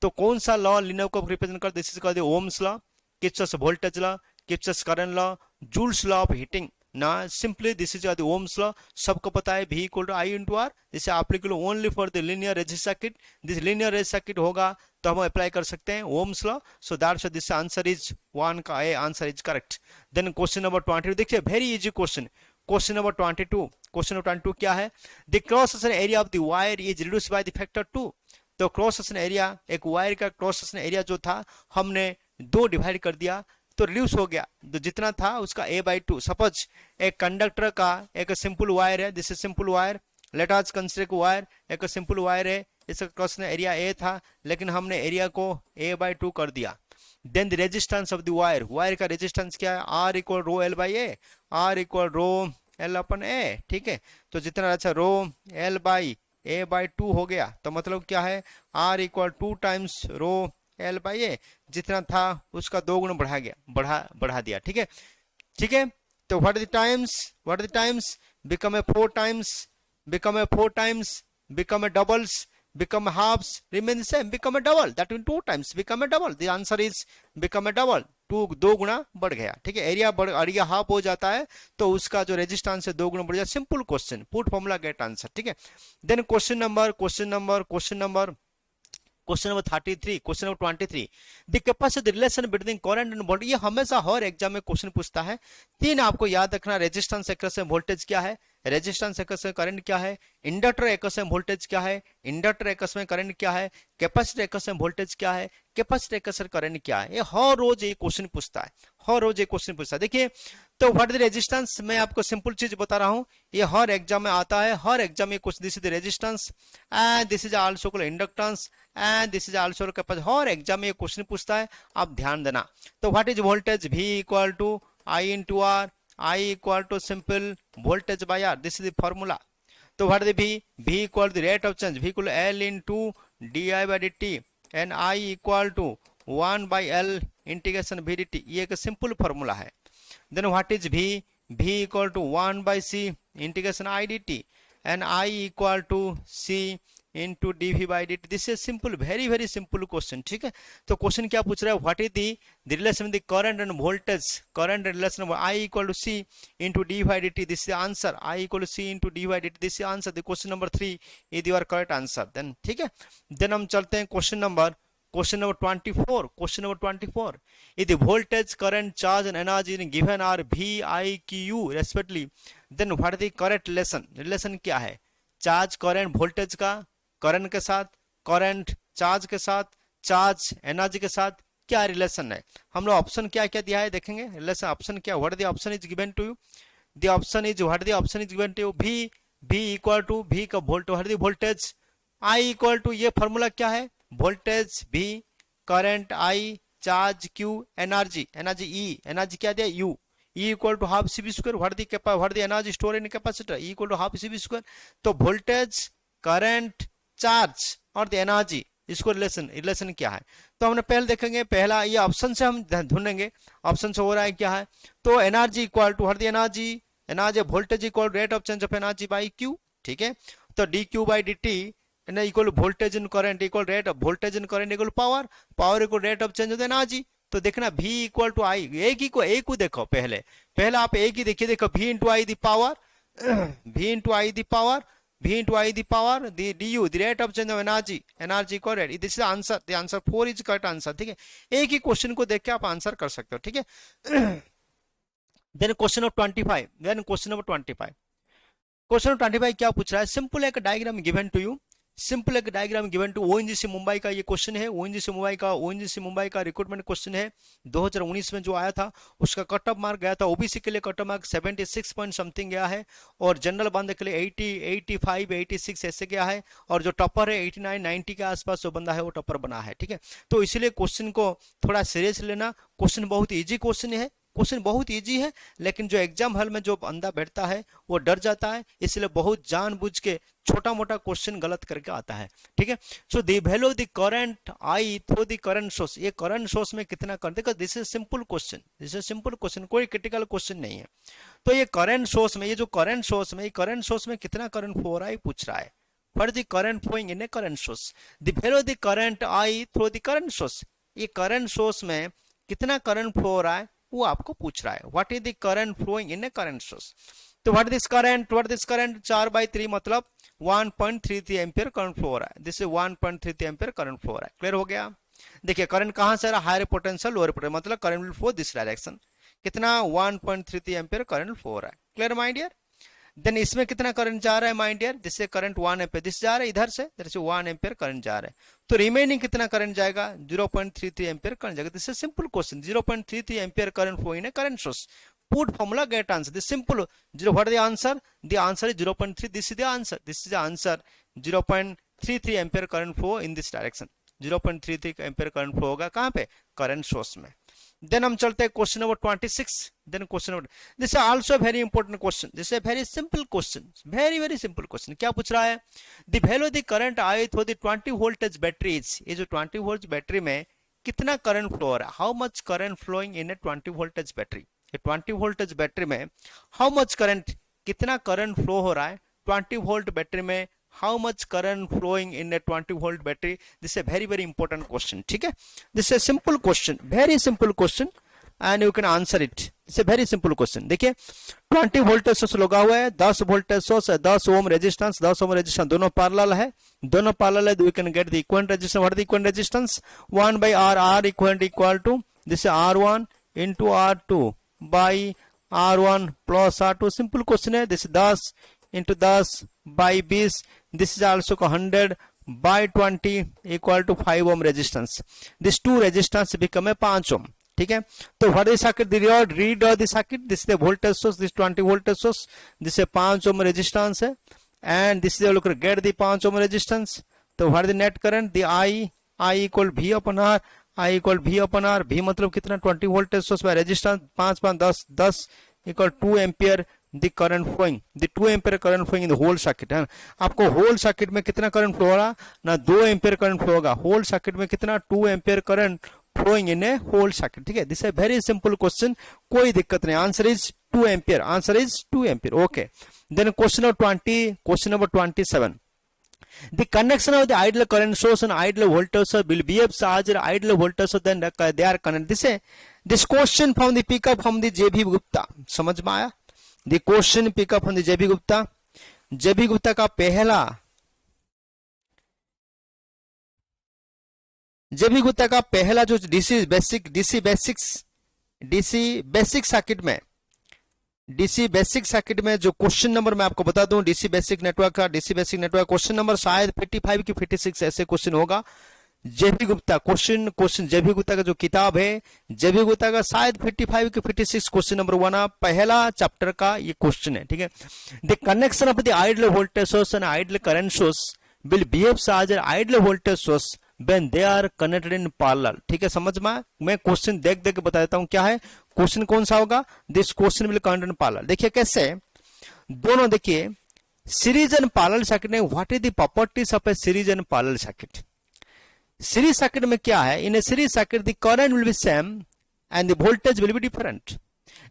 Speaker 1: तो कौन सा लॉ लीनियर कर्व रिप्रेजेंट करता है? This is called the Ohm's law, Kirchhoff's voltage law, Kirchhoff's current law, Joule's law of heating ना। Simply this is the Ohm's law, सबको पता है V equal to I into R. This applicable only for the linear resistor circuit. This linear resistor circuit होगा तो हम apply कर सकते हैं Ohm's law. So that's this answer is 1 का a answer is correct. Then question number 22 देखिए, very easy question. Question number 22, question number 22 क्या है? The cross section area of the wire is reduced by the factor 2। तो cross section area, एक wire का cross section area जो था हमने 2 divide कर दिया तो रिड्यूस हो गया, तो जितना था उसका a/2। सपोज एक कंडक्टर का एक सिंपल वायर है, this is simple wire, let us consider wire, एक सिंपल वायर है, इसका क्रॉस सेक्शन एरिया a था, लेकिन हमने एरिया को a/2 कर दिया। Then the resistance of the wire, wire का रेजिस्टेंस क्या है? R equal rho L by A, R equal rho L upon A, ठीक है। तो जितना अच्छा रो L बाई a/2 हो गया, तो मतलब क्या है? R equal 2 times rho L by A, जितना था उसका 2 गुना बढ़ा गया, बढ़ा दिया, ठीक है, ठीक है। तो what the times become a 4 times, become a 4 times, become a doubles, become halves, remain the same, become a double, that means 2 times become a double, the answer is become a double, 2 गुना बढ़ गया, ठीक है। Area half हो जाता है तो उसका जो रेजिस्टेंस है 2 गुना बढ़ जाता है। Simple question, put formula get answer, ठीक है। Then question number 33, question number 23, the capacity relation between current and voltage. ये हमेशा हर एग्जाम में क्वेश्चन पूछता है। 3 आपको याद रखना, रेजिस्टेंस एक्रोस में वोल्टेज क्या है, रेजिस्टेंस एक्रोस में करंट क्या है, इंडक्टर एक्रोस में वोल्टेज क्या है, इंडक्टर एक्रोस में करंट क्या है, कैपेसिटर एक्रोस में वोल्टेज क्या है, कैपेसिटर एक्रोस में करंट क्या है। ये हर रोज ये क्वेश्चन पूछता है, हर रोज ये क्वेश्चन पूछता है। देखिए, तो व्हाट द रेजिस्टेंस, मैं आपको सिंपल चीज बता रहा हूं, ये हर एग्जाम में आता है, हर एग्जाम में question, this is the resistance and this is also called inductance and this is also capacitor. हर एग्जाम में ये क्वेश्चन पूछता है, आप ध्यान देना। तो what is voltage? V equal to I into R, I equal to simple voltage by R, this is the formula. तो what is V equal to rate of change, V equal L into di/dt and I equal to 1 by L integration V dt, ये एक simple formula है। Then what is V equal to 1 by C integration I dt and I equal to C into dv by dt। This is simple, very very simple question, ठीक है। तो question क्या पूछ रहा है? What is the relation the current and voltage, current relation I equal to C into dv by dt, this is answer, I equal to C into dv by dt, this is answer. The question number 3 is your correct answer. Then ठीक है, then हम चलते हैं question number 24, question number 24, if the voltage, current, charge and energy given are V, I, Q respectively, then what is the correct relation? Relation क्या है? Charge current voltage का, current के साथ, करंट चार्ज के साथ, चार्ज एनर्जी के साथ क्या रिलेशन है? हम लोग ऑप्शन क्या क्या दिया है देखेंगे। रिलेशन ऑप्शन क्या, what the option is given to you? The option is, what the option is given to you? V equal to V का volt, what the voltage? I equal to, ये formula क्या है? Voltage V, current I, charge Q, energy E, energy क्या दिया? U, E equal to half CV square, what the energy store in capacitor? E equal to half CV square. तो voltage, current, charge और the energy, इसको relation क्या है? तो हमने पहले देखेंगे, पहला ये ऑप्शन से हम ढूंढेंगे, ऑप्शन से हो रहा है क्या है? तो energy equal to what the energy voltage equal rate of change of energy by Q, ठीक है। तो dQ by dt equal voltage in current equal rate of voltage in current equal power equal rate of change of energy. तो देखना V equal to I, एक को देखो, पहले आप एक ही देखिए, देखो V into I the power, V into I the power, V into I the power, the du, the rate of change of energy correct, this is answer, the answer 4 is correct answer, ठीक है। एक ही question को देख के आप answer कर सकते हो, ठीक है। Then question number 25, question number 25 क्या पूछ रहा है? सिंपल एक diagram given to you, simple एक diagram given to ONGC Mumbai का ये क्वेश्चन है। ओएनजीसी मुंबई का रिक्रूटमेंट क्वेश्चन है 2019 में जो आया था, उसका कट ऑफ मार्क गया था। ओबीसी के लिए cut off mark 76 point something गया है, और जनरल बंदे के लिए 80, 85, 86 ऐसे गया है, और जो टॉपर है 89, 90 के आसपास जो बंदा है वो टॉपर बना है, ठीक है। तो इसलिए क्वेश्चन को थोड़ा सीरियस लेना, क्वेश्चन बहुत ईजी क्वेश्चन है, क्वेश्चन बहुत इजी है, लेकिन जो एग्जाम हॉल में जो बंदा बैठता है वो डर जाता है, इसलिए बहुत जानबूझ के छोटा मोटा क्वेश्चन गलत करके आता है, ठीक है। So the value of the current I through the current source, ये करंट सोर्स में कितना current, this is simple question, कोई क्रिटिकल क्वेश्चन नहीं है। तो ये करंट सोर्स में, ये जो करंट सोर्स में, ये करंट सोर्स में कितना करंट फ्लो हो रहा है पूछ रहा है। What is the current flowing in a current source? The value of the current I through the current source. ये करंट सोर्स में कितना करंट फ्लो हो रहा है वो आपको पूछ रहा है। What is the current flowing in a current source? तो व्हाट दिस करंट, 4/3 मतलब 1.33 एम्पियर करंट फ्लो हो रहा है। This is 1.33 ampere current flow हो रहा है। क्लियर हो गया? देखिए करंट कहां से आ रहा है? हायर पोटेंशियल लोअर पोटेंशियल, मतलब current will flow this direction. कितना? 1.33 एम्पियर करंट फ्लो हो रहा है। Clear my dear? देन इसमें कितना करंट जा रहा है माय डियर? जिससे करंट 1 एम्पियर दिस जा रहा है, इधर से 1 एम्पियर करंट जा रहा है। तो रिमेनिंग कितना करंट जाएगा? 0.33 एम्पियर करंट जाएगा। This is simple question. 0.33 ampere current flow in a current source. Put formula, get answer. This is simple. What is the answer? The answer is 0.3. This is the answer. This is the answer. 0.33 ampere current flow in this direction. 0.33 ampere current flow होगा कहाँ पे? Current source में। Then हम चलते हैं question number 26। Then question number, this is also very important question. This is very simple question, very very simple question. क्या पूछ रहा है? The value of the current I through the 20 voltage batteries. ये जो 20 volt battery में कितना current flow हो रहा है? How much current flowing in a 20 voltage battery? 20 voltage battery में हाउ मच करंट, कितना करंट फ्लो हो रहा है 20 वोल्ट बैटरी में? How much current flowing in a 20 volt battery? This is very very important question. ठीक है, this is simple question, very simple question and you can answer it. This is very simple question. देखिए 20 voltage source लगा हुआ है, 10 voltage source है, 10 ohm resistance, 10 ohm resistance दोनों parallel है, दोनों पैरेलल है। We can get the equivalent resistance. What is the equivalent resistance? 1/R, R equal to this is R1 into R2 by R1 plus R2। Simple question है। This 10 into 10 by 20, this is also 100 by 20 equal to 5 ohm resistance. This 2 resistance become 5 ohm. ठीक है, तो what is circuit? Read the circuit. This is the voltage source, this 20 voltage source, this is 5 ohm resistance है and this is look get the 5 ohm resistance. तो what is the net current? The I equal V upon R, I equal V upon R। V मतलब कितना? 20 voltage source by resistance 5 5 10 10 equal 2 ampere the current flowing, the 2 ampere current flowing in the whole circuit है। आपको whole circuit में कितना current flow हो रहा? ना 2 ampere current flow होगा। होल सर्किट में कितना? 2 ampere current flowing in a whole circuit. ठीक है, this is very simple question, कोई दिक्कत नहीं। Answer is 2 ampere, answer is 2 ampere. Okay, then question number 27। The connection of the ideal current source and ideal voltage source will be of charge ideal voltage source, then they are connected. This question from the pick up from the JB Gupta। समझ में आया? The question pick up from the JB Gupta। JB Gupta का पहला जो DC basic circuit में जो question number मैं आपको बता दूं, DC basic network question number शायद 55 की 56 ऐसे क्वेश्चन होगा। जेबी गुप्ता क्वेश्चन जेबी गुप्ता का जो किताब है, जेबी गुप्ता का शायद 55 की 56 क्वेश्चन नंबर 1 पहला चैप्टर का ये क्वेश्चन है। ठीक है, the connection of the ideal voltage source and ideal current source will behave as an ideal voltage source when they are connected in parallel। ठीक है, समझ में? मैं क्वेश्चन देख के बता देता हूं क्या है क्वेश्चन, कौन सा होगा? This question will connected in parallel. देखिए कैसे दोनों, देखिए सीरीज एंड पैरेलल सर्किट में what is the properties of a series and parallel circuit? Series circuit में क्या है? In a series circuit the current will be same and the voltage will be different.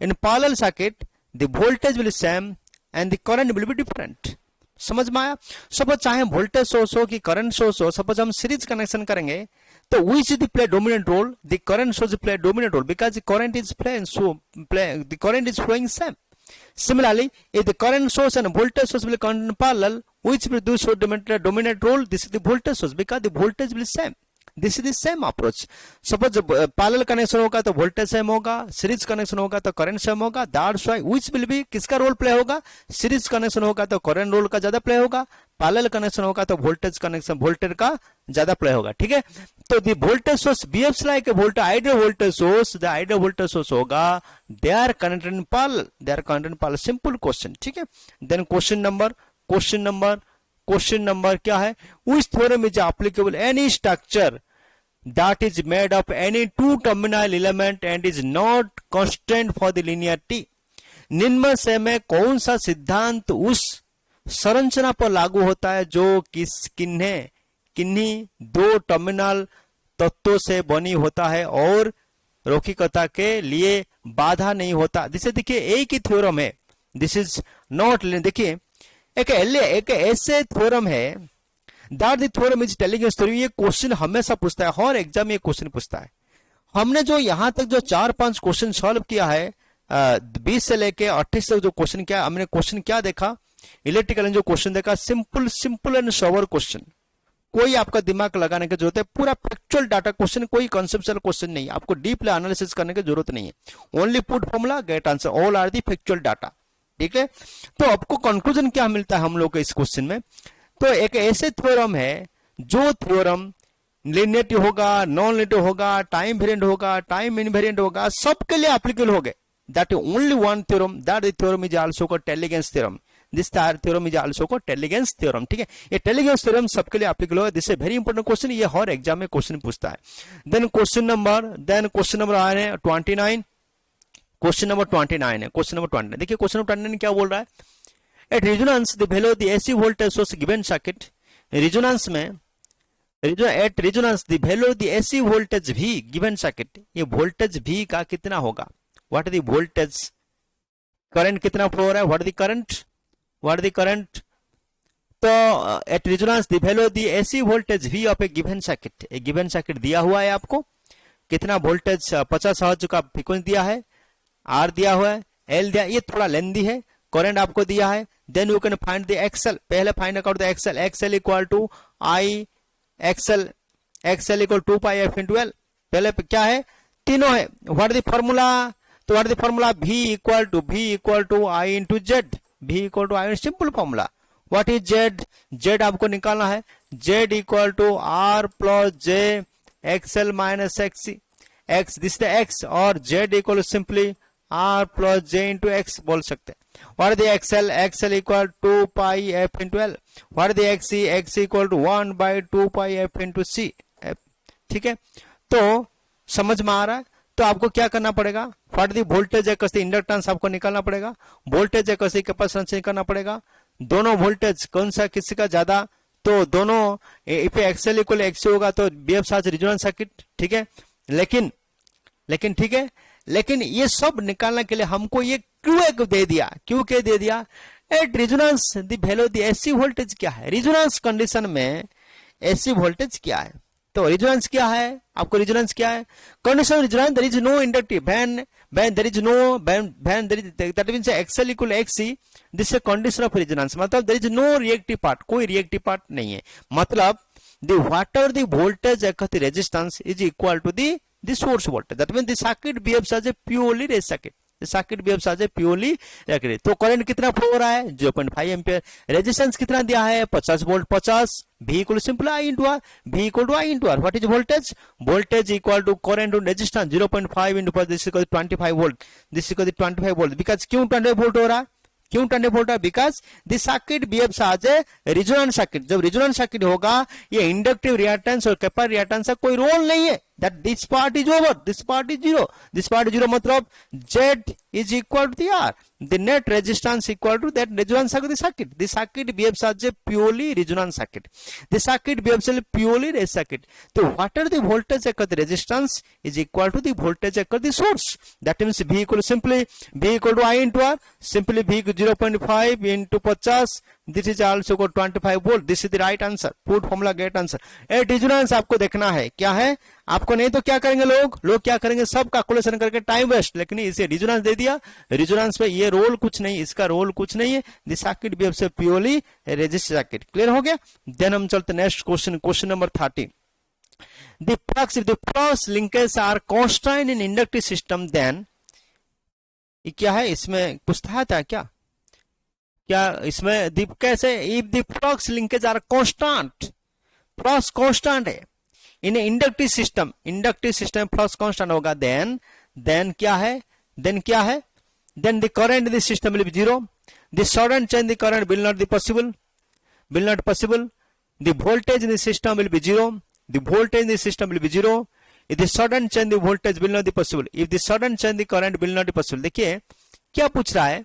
Speaker 1: In parallel circuit the voltage will be same and the current will be different. समझ में आया? Suppose चाहे voltage source हो कि current source हो, suppose हम series connection करेंगे तो which is the play dominant role? The current source play dominant role because the current is the current is flowing same। Similarly, if the current source and voltage source will connect in parallel, which will do so dominant role? This is the voltage source because the voltage will same। This is the same approach. Suppose parallel connection होगा तो voltage same होगा, series connection होगा तो current same होगा। That's why which will be, किसका role play होगा? Series connection होगा तो करंट रोल का ज्यादा प्ले होगा, पैरेलल कनेक्शन होगा तो वोल्टेज का ज्यादा प्ले होगा। ठीक है, तो the voltage source behaves like a ideal voltage source. The ideal voltage source होगा they are connected in parallel. Simple question. ठीक है, देन क्वेश्चन नंबर क्या है? Which theorem is applicable any structure that is made of any two terminal element and is not constant for the linearity? निम्न से में कौन सा सिद्धांत उस संरचना पर लागू होता है जो किन्हीं दो टर्मिनल तत्वों से बनी होता है और रैखिकता के लिए बाधा नहीं होता? जिसे देखिए एक ही थ्योरम है, दिस इज नॉट, देखिए एक ऐसे थ्योरम है that the theorem is telling a story. ये क्वेश्चन हमेशा पूछता है, हर एग्जाम में ये क्वेश्चन पूछता है। हमने जो यहां तक जो 4-5 क्वेश्चन सॉल्व किया है, 20 से लेके 28 तक जो क्वेश्चन किया, हमने क्वेश्चन क्या देखा, इलेक्ट्रिकल जो क्वेश्चन देखा, सिंपल एंड सोबर क्वेश्चन, कोई आपका दिमाग लगाने की जरूरत है, पूरा फैक्चुअल डाटा क्वेश्चन, कोई कॉन्सेप्चुअल क्वेश्चन नहीं है, आपको डीपली एनालिसिस करने की जरूरत नहीं है। Only put formula get answer, all are the factual data, ठीक है। तो आपको कंक्लूजन क्या मिलता है हम लोग के इस क्वेश्चन में, तो एक ऐसे थ्योरम है जो थ्योरम लिनियरिटी होगा, नॉन लिनियरिटी होगा, टाइम वेरिएंट होगा, टाइम इनवेरिएंट होगा, सबके लिए एप्लीकेबल होगा। That is only one theorem, that theorem is also called Tellegen's theorem. This theorem is also called Tellegen's theorem, ठीक है। ये टेलीगेंस थ्योरम सबके लिए एप्लीकेबल होगा। This is very important question, ये हर एग्जाम में क्वेश्चन पूछता है। देन क्वेश्चन नंबर आ रहे हैं 29। क्वेश्चन नंबर 29 है, क्वेश्चन नंबर 29 देखिए, क्वेश्चन नंबर 29 क्या बोल रहा है, at resonance the value of the AC voltage source given circuit, resonance में at resonance the value of the AC voltage भी गिवन सर्किट, ये वोल्टेज भी का कितना होगा, what is the voltage, current कितना फ्लो हो रहा है, व्हाट इज द करंट, तो at resonance the value of the AC voltage भी ऑफ ए गिवन सर्किट, एक गिवन सर्किट दिया हुआ है आपको, कितना वोल्टेज 50 हर्ट्ज का फ्रीक्वेंसी दिया है, आर दिया हुआ है, एल दिया, ये थोड़ा लेंदी है, करंट आपको दिया है, then you can find the XL, पहले find out the XL, XL equal to I XL equal 2 pi F into L, पहले क्या है, तीनों है, व्हाट द फॉर्मूला, तो what the formula, V equal to I into Z, V equal to I, simple formula. What is Z, Z आपको निकालना है, Z equal to R plus J XL minus XC, X this the x, और Z equal simply R plus j into X बोल सकते हैं। What is the XL? XL equal 2 pi f into L. What is the XC? XC equal to 1 by 2 pi f into C. ठीक है, तो समझ में आ रहा है। तो आपको क्या करना पड़ेगा, व्हाट द वोल्टेज है कसी इंडक्टेंस आपको निकालना पड़ेगा, वोल्टेज है कसी कैपेसिटेंस निकालना पड़ेगा, दोनों वोल्टेज कौन सा किसी का ज्यादा, तो दोनों इफ एक्सएल इक्वल एक्स होगा तो बीएफ साथ रेजोनेंस सर्किट, ठीक है। लेकिन ठीक है, लेकिन ये सब निकालने के लिए हमको ये क्यू दे दिया, क्यू के दे दिया, eight resonance the value the AC voltage क्या है, रेजोनेंस कंडीशन में एसी वोल्टेज क्या है, तो रेजोनेंस क्या है, आपको रेजोनेंस क्या है, condition resonance, there is no inductive when there is no when there is, that means XL equal XC, this is condition of resonance, मतलब there is no reactive part, कोई रिएक्टिव पार्ट नहीं है, मतलब the whatever the voltage across the resistance is equal to the source voltage, that means the circuit behaves as a purely res circuit, circuit behaves as a purely res. तो current कितना flow हो रहा है, 0.5 ampere, resistance कितना दिया है 50 volt, 50, V equal simple I into R, V equal to I into R, what is voltage, voltage equal to current to resistance 0.5 into 50, this equal 25 volt, this equal 25 volt, because क्यों 25 volt हो रहा है, क्यों 25 volt है, because this circuit behaves as a resonance circuit, जब resonance circuit होगा ये inductive reactance और कैपेसिटिव रिएक्टेंस का कोई रोल नहीं है, that this part is over, this part is zero, this part is zero, मतलब Z is equal to the R, the net resistance equal to that resonance of the circuit, the circuit behaves as a purely resonance circuit, the circuit behaves as a purely resonance circuit, so whatever the voltage across the resistance is equal to the voltage across the source, that means V equal simply V equal to I into R, simply V 0.5 into 50, this is also got 25 volt, this is the right answer, put formula get answer। At resonance आपको देखना है क्या है, आपको नहीं तो क्या करेंगे लोग क्या करेंगे, सब कैलकुलेशन करके टाइम वेस्ट, लेकिन इसे रेजोनेंस दे दिया, रेजोनेंस पे ये रोल कुछ नहीं, इसका रोल कुछ नहीं है, this circuit behaves as purely resistive circuit, clear हो गया। देन हम चलते next question, question number 30, the flux if the flux linkage are constant in inductive system, then ये क्या है, इसमें पूछता था क्या इसमें कैसे, if the flux linkage are constant, flux constant है in inductive system flux constant होगा, देन क्या है, then the current in the system will be zero, the sudden change the current will not possible, the voltage in the system will be zero, the voltage in the system will be zero, if the sudden change the voltage will not possible, if the sudden change the current will not possible. देखिए क्या पूछ रहा है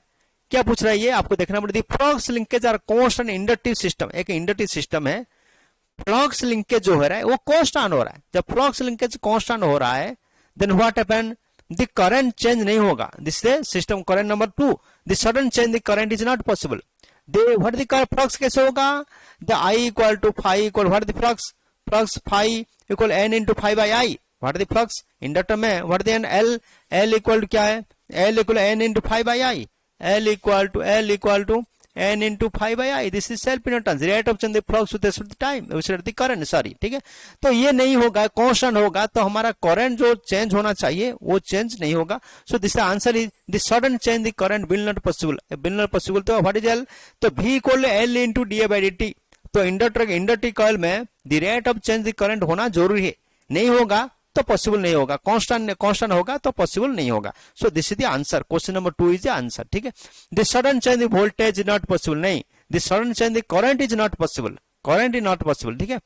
Speaker 1: ये आपको देखना पड़ेगा, flux linkage are constant inductive system, एक इंडक्टिव सिस्टम है, फ्लक्स लिंकेज जो हो रहा है वो कांस्टेंट हो रहा है, जब फ्लक्स लिंकेज कांस्टेंट हो रहा है, then what happen, the current change नहीं होगा, this is system current number 2, the sudden change the current is not possible. They what the flux कैसे होगा, the I equal to phi equal what the flux, flux phi equal N into phi by I, what the flux inductor में what the N L, L equal to क्या है, L equal N into phi by I, L equal to n into 5 by I, this is self inductance, rate of change the flux with respect to time, with respect to current, sorry, ठीक है। तो ये नहीं होगा, constant होगा, तो हमारा current जो चेंज होना चाहिए वो चेंज नहीं होगा। So this answer is the sudden change the current will not possible, तो व्हाट इज एल, तो v equal L into D by D T. तो इंडक्टिव कॉइल में the rate of change the current होना जरूरी है, नहीं होगा तो पॉसिबल नहीं होगा, कांस्टेंट होगा तो पॉसिबल नहीं होगा। So this is the answer, question number 2 is the answer, ठीक है। The sudden change the voltage is not possible, नहीं, the sudden change the current is not possible, current is not possible, ठीक है।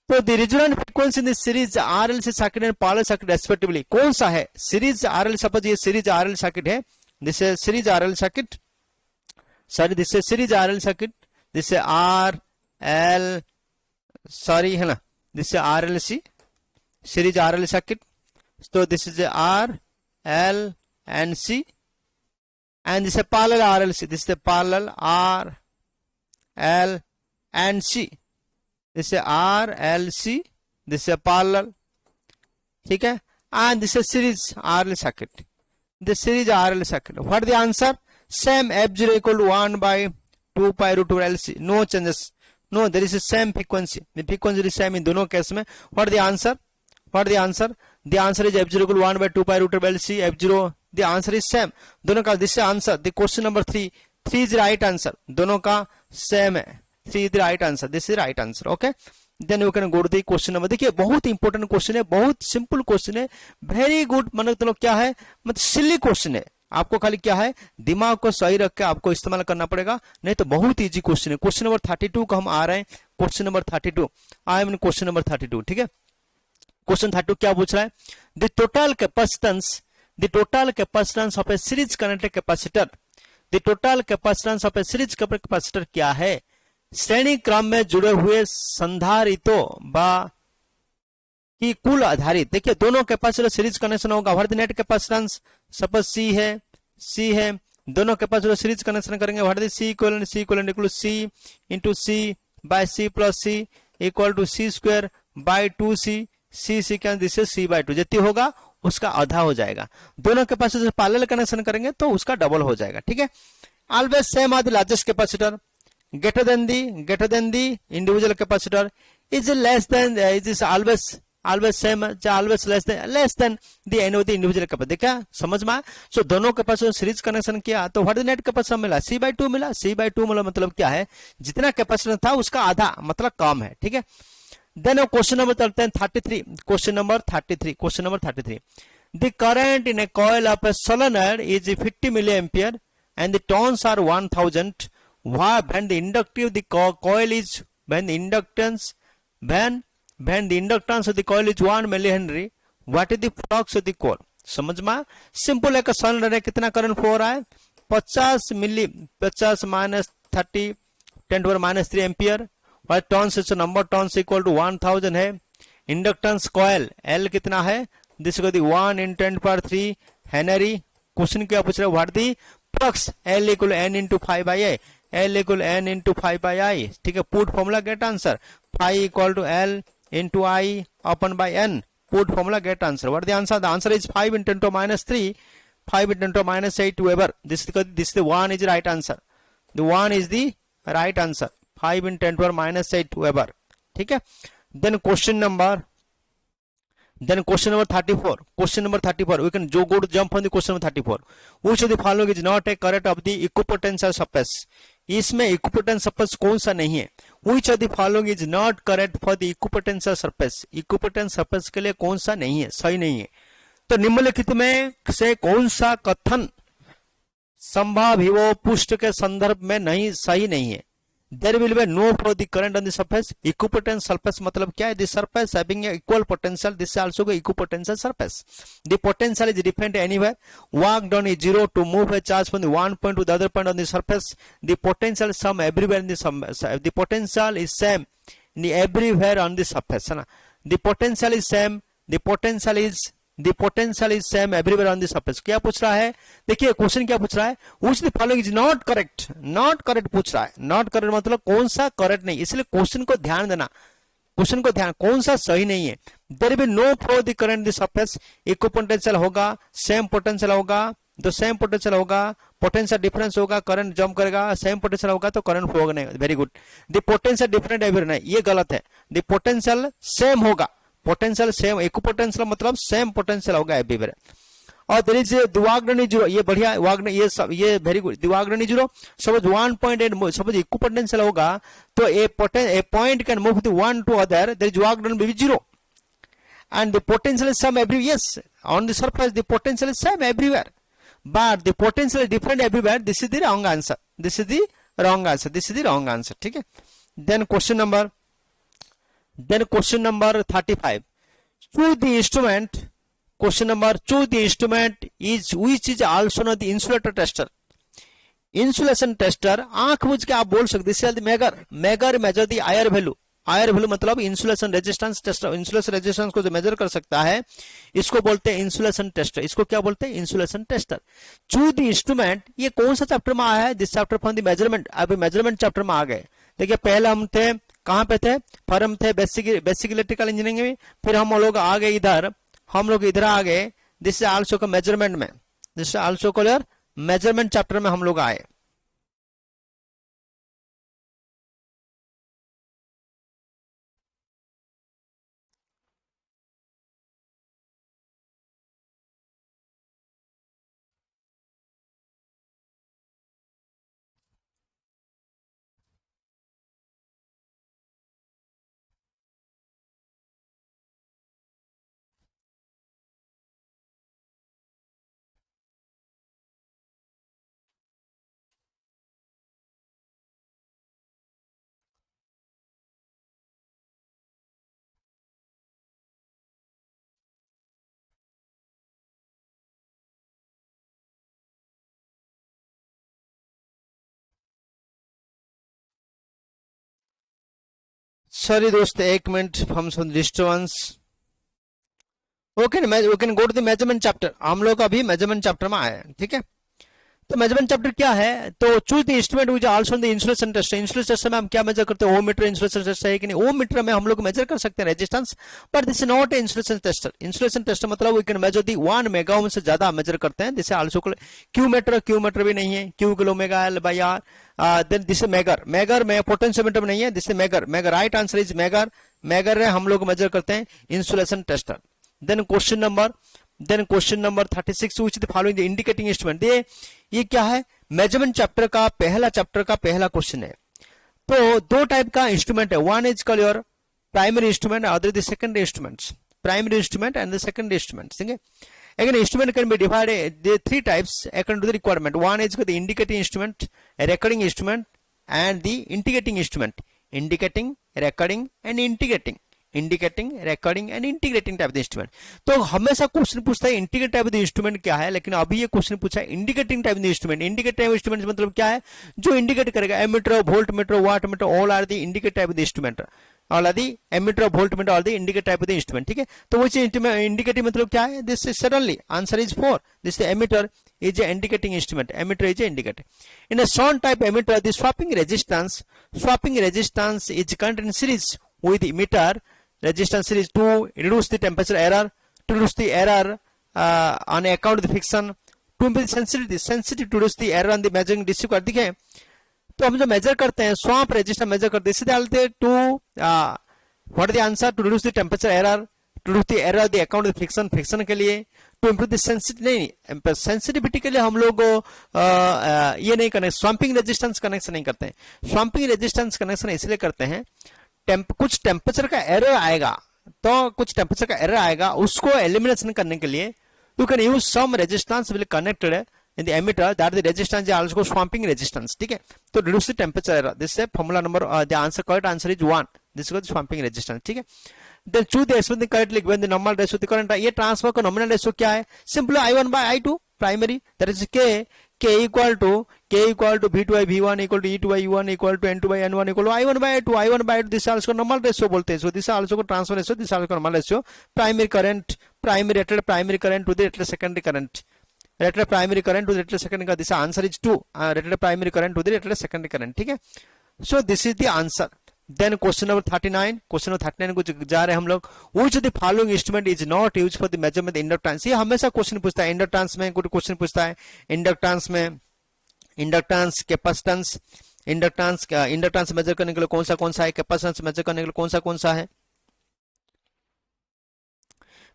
Speaker 1: तो the resonant frequency in the series RLC circuit and parallel circuit respectively कौन सा है, series RL, suppose ये series RL circuit है, this is series RL circuit, sorry this is series RL circuit, this is R L, sorry है ना, this is RLC series RL circuit. So this is a R, L and C, and this is a parallel RLC. This is a parallel R, L and C. This is a R, L, C. This is a parallel. ठीक है, and this is series RL circuit. This series RL circuit. What the answer? Same F0 equal to 1 by 2 pi root over LC. No changes. No, there is a same frequency. The frequency is same in दोनों case में. What the answer? What the answer? The answer is F0 equal to 1 by 2 pi root over LC. F0, the answer is same. दोनों का this is answer. The question number 3 is the right answer. दोनों का same है. 3 is the right answer. This is the right answer. Okay. Then we can go to the question number. देखिए बहुत important question है, बहुत simple question है, very good, मतलब क्या है, मतलब सिली क्वेश्चन है। आपको खाली क्या है, दिमाग को सही रख के आपको इस्तेमाल करना पड़ेगा, नहीं तो बहुत इजी क्वेश्चन है। क्वेश्चन नंबर 32 का हम आ रहे हैं, question number 32, I am in question number 32, ठीक है। क्वेश्चन 32 क्या पूछ रहा है, the total capacitance of a series connected capacitor, the total capacitance of a series capacitor क्या है, श्रेणी क्रम में जुड़े हुए संधारितों की कुल आधारित। देखिए दोनों कैपेसिटर सीरीज कनेक्शन होगा, what the net capacitance, suppose C है, दोनों कैपेसिटर सीरीज कनेक्शन करेंगे, what the C equivalent C into C by C plus C equal to C square by 2c, C क्या दिस इज सी बाय 2, जितनी होगा उसका आधा हो जाएगा। दोनों कैपेसिटर पैरेलल कनेक्शन करेंगे तो उसका डबल हो जाएगा, ठीक है। Always same are the largest capacitor, greater than the individual capacitor, is less than, is always same, always less than the n of the individual capacitor। देखा समझ में? सो दोनों कैपेसिटर सीरीज कनेक्शन किया तो व्हाट द नेट कैपेसिटर मिला, C/2 मिला। C/2 मतलब क्या है, जितना कैपेसिटर था उसका आधा, मतलब कम है, ठीक है। देन क्वेश्चन नंबर चलते हैं 33, question number 33, the current in a coil of a solenoid is 50 milli ampere and the turns are 1000। When the coil is, when the inductance of the coil is 1 millihenry, what is the flux of the coil? समझ में? Simple है, solenoid है, कितना current flow हो रहा है, 50 minus 30 10⁻³ ampere, और turns is number turns equal to 1000 है। इंडक्टेंस कॉइल L कितना है, दिस इज 1 × 10⁻³ हेनरी। क्वेश्चन क्या पूछ रहे हैं, what the flux, L equal N × 5/I, L equal N × 5/I, ठीक है। Put formula get answer, phi equal to L × I upon by N, put formula get answer. What the answer, the answer is 5 × 10⁻³ 5 × 10⁻8 Weber। this the 1 is right answer, the 1 is the right answer, 5 × 10⁻8 Weber, ठीक है। then question number 34, we can go to jump on the question number 34, which of the following is not a correct of the equipotential surface, इसमें equipotential surface कौन सा नहीं है, which of the following is not correct for the equipotential surface, equipotential surface के लिए कौन सा नहीं है, सही नहीं है। तो निम्नलिखित में से कौन सा कथन संभाव्य पुष्ट के संदर्भ में नहीं, सही नहीं है। There will be no flow the current on the surface, equipotent surface मतलब क्या है, the surface having a equal potential, this is also a equipotential surface, the potential is different anywhere, work done is 0 to move a charge from the one point to the other point on the surface, the potential is same everywhere in the potential is same in everywhere on the surface, है ना, the potential is same, the potential is the potential is same everywhere on the surface. क्या पूछ रहा है, देखिए question क्या पूछ रहा है, which the following is not correct. Not correct पूछ रहा है, नॉट करेक्ट मतलब कौन सा करेक्ट नहीं, इसलिए क्वेश्चन को ध्यान देना, क्वेश्चन को ध्यान, कौन सा सही नहीं है। There will no flow the current the surface, equal potential होगा, सेम पोटेंशियल होगा, तो सेम पोटेंशियल होगा, पोटेंशियल डिफरेंस होगा, करंट जंप करेगा, सेम पोटेंशियल होगा तो करंट फ्लो होगा नहीं। Very good. The potential different everywhere नहीं, ये गलत है। द पोटेंशियल सेम होगा, पोटेंशियल सेम, इक्वल पोटेंशियल मतलब सेम पोटेंशियल होगा एवरीवेयर। और देयर इज दिवाग्रणी जीरो, ये बढ़िया वाग्रणी, ये सब ये वेरी गुड। दिवाग्रणी zero, suppose 1.8 suppose equal potential होगा तो a point can move the one to other, there is दिवाग्रणी will be zero and the potential is same everywhere. Yes, on the surface the potential is same everywhere, but the potential is different everywhere. This is the wrong answer, this is the wrong answer, this is the wrong answer, ठीक है। then question number 35, choose the instrument, question number, choose the instrument is which is also known the insulator tester। Insulation tester, आंख बुझ के आप बोल सकते हैं megger measure the IR value, IR value मतलब insulation resistance tester, insulation resistance को जो मेजर कर सकता है इसको बोलते हैं इंसुलेशन टेस्टर, इसको क्या बोलते हैं, insulation tester. Choose the instrument, ये कौन सा चैप्टर में आया है, this chapter from the measurement, अभी मेजरमेंट चैप्टर में आ गए। देखिए पहले हम थे कहां पे थे, फिर हम थे बेसिक इलेक्ट्रिकल इंजीनियरिंग में, फिर हम लोग आ गए इधर, हम लोग इधर आ गए, दिस इज आल्सो का मेजरमेंट में, this is also called measurement chapter में हम लोग आए। सॉरी दोस्त, एक मिनट, हम सब disturbance. Okay, we can go to the measurement chapter, हम लोग अभी मेजरमेंट चैप्टर में आए हैं, ठीक है। तो मेजरमेंट चैप्टर क्या है, तो choose the instrument which also in the insulation test. Insulation test में हम क्या मेजर करते हैं, ओम मीटर इंसुलेशन टेस्ट है कि नहीं, ओम मीटर में हम लोग मेजर कर सकते हैं resistance, but this is not insulation tester. Insulation tester मतलब we can measure the 1 mega ohm से ज्यादा मेजर करते हैं, दिस आल्सो क्यू मीटर भी नहीं है, Q kilo mega L by R, then this megger में पोटेंशियोमीटर में नहीं है, this megger right answer is megger हम लोग मेजर करते हैं insulation tester. Then question number 36, which the following the indicating instrument, ये क्या है, मेजरमेंट चैप्टर का पहला क्वेश्चन है। तो दो टाइप का इंस्ट्रूमेंट है, one is called your primary instrument, other the secondary instruments, primary instrument and the secondary instrument, ठीक है। Again, instrument can be divided the 3 types according to the requirement. One is the indicating instrument, a recording instrument, and the integrating instrument. Indicating, recording, and integrating. Indicating, recording and integrating type of instrument. तो हमेशा question पूछता है integrate type of instrument क्या है, लेकिन अभी ये question पूछा है indicating type of instrument. Indicate type instrument मतलब क्या है, जो इंडिकेट करेगा, ammeter, volt meter, watt meter, all are the indicate type of instrument, all are the ammeter, volt meter, all the indicate type of instrument, ठीक है। तो वो indicative मतलब क्या है, this is suddenly answer is 4, this ammeter is a indicating instrument, emitter is a indicator. In a sound type emitter, the swapping resistance is contained in series with the emitter resistance series to reduce the temperature error, to reduce the error on account of the friction, to improve sensitivity to reduce the error on the measuring DC कर दिखे। तो हम जो major करते हैं swap resistance measure करते हैं, इसे डालते हैं to what is the answer, to reduce the temperature error, to reduce the error the account of friction के लिए, टू इम्प्रूव द सेंसिटिविटी के लिए हम लोग ये नहीं करते, स्वैम्पिंग रेजिस्टेंस कनेक्शन नहीं करते हैं। स्वैम्पिंग रेजिस्टेंस कनेक्शन इसलिए करते हैं, कुछ टेम्परेचर का एरर आएगा, तो कुछ टेम्परेचर का एरर आएगा, उसको एलिमिनेशन करने के लिए you can use some resistance will connected in the emitter that the resistance is also swamping resistance, ठीक है। तो reduce the temperature error, this is formula number the answer, correct answer is 1, this is swamping resistance, ठीक है। then choose the expression correctly when the normal ratio the current, ये transfer का nominal ratio क्या है, simply I1 by I2 primary, that is k equal to v2 by v1 equal to e2 by u1 equal to n2 by n1 equal to i1 by i2 i1 by i2 this also normal ratio बोलते हैं, so this also को transfer ratio, this also normal ratio, primary current rated primary current to the rated secondary current, rated primary current to the rated secondary का this answer is 2, rated primary current to the rated secondary current, ठीक है। So this is the answer. Then question number 39, question number 39 को जा रहे हैं हम लोग। Which of the following instrument is not used for the measurement inductance, ये हमेशा क्वेश्चन पूछता है, इंडक्टेंस में कुछ क्वेश्चन पूछता है, इंडक्टेंस में इंडक्टेंस, कैपेसिटेंस, इंडक्टेंस मेजर करने के लिए कौन सा है, कैपेसिटेंस मेजर करने के लिए कौन सा है।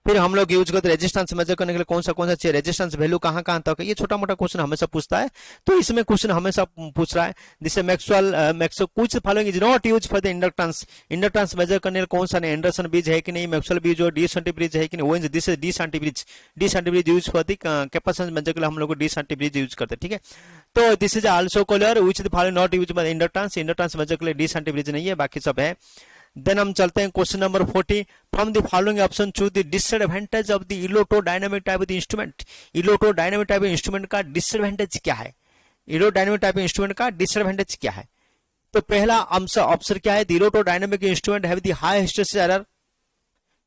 Speaker 1: फिर हम लोग यूज करते रेजिस्टेंस मेजर करने के लिए कौन सा चाहिए, रेजिस्टेंस वैल्यू कहां तक है, ये छोटा मोटा क्वेश्चन हमेशा पूछता है, तो इसमें क्वेश्चन हमेशा पूछ रहा है। जिससे मैक्सवेल कुछ following is not use for the inductance measure करने के लिए कौन सा नहीं, एंडरसन ब्रिज है कि नहीं, मैक्सवेल ब्रिज और डी सेंटी ब्रिज है कि नहीं, this is De Sauty bridge use for the capacitance measure के लिए हम लोग डी सेंटी ब्रिज यूज करते हैं, ठीक है। तो this is also clear, which the following not use for inductance measure के लिए डी सेंटी ब्रिज नहीं है, बाकी सब है। देन हम चलते हैं question number 40, from the following option choose the disadvantage of the electrodynamic type of the instrument, electrodynamic type of instrument का डिसएडवांटेज क्या है, इलेक्ट्रोडायनामिक टाइप ऑफ इंस्ट्रूमेंट का डिसएडवांटेज क्या है। तो पहला ऑप्शन क्या है, the electrodynamic instrument have the high hysteresis error,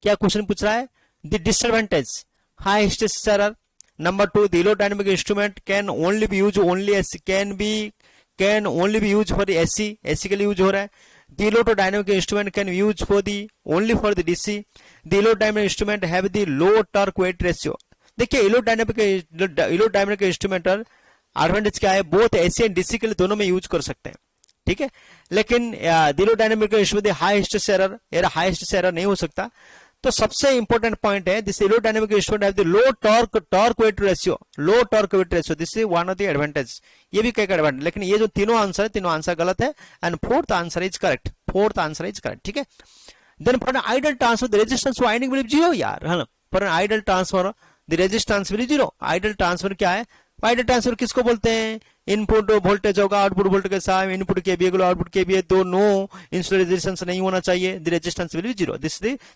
Speaker 1: क्या क्वेश्चन पूछ रहा है, the disadvantage high hysteresis error. Number 2, the electrodynamic instrument can only B use for AC के लिए यूज हो रहा है। The electrodynamic instrument can be used only for the DC. The electrodynamic instrument have the low torque weight ratio. देखिए electrodynamic instrument advantage क्या है, both AC and DC के लिए दोनों में यूज कर सकते हैं, ठीक है। लेकिन electrodynamic instrument high hysteresis error नहीं हो सकता। तो सबसे इंपॉर्टेंट पॉइंट है, this aerodynamic instrument have the low torque weight ratio, this is one of the advantage, ये भी कई एडवांटेज। लेकिन ये जो तीनों आंसर गलत है, and fourth answer is correct, ठीक है। Then for an ideal transfer the resistance winding will be 0 यार, है ना, for an ideal transfer the resistance will be 0। Ideal transfer क्या है, आइडियल ट्रांसफर किसको बोलते हैं, इनपुट वोल्टेज होगा आउटपुट वोल्टेज के साथ, इनपुट केवीए को आउटपुट केवीए, तो नो इंसुलेटर रेजिस्टेंस नहीं होना चाहिए, द रेजिस्टेंस विल बी 0।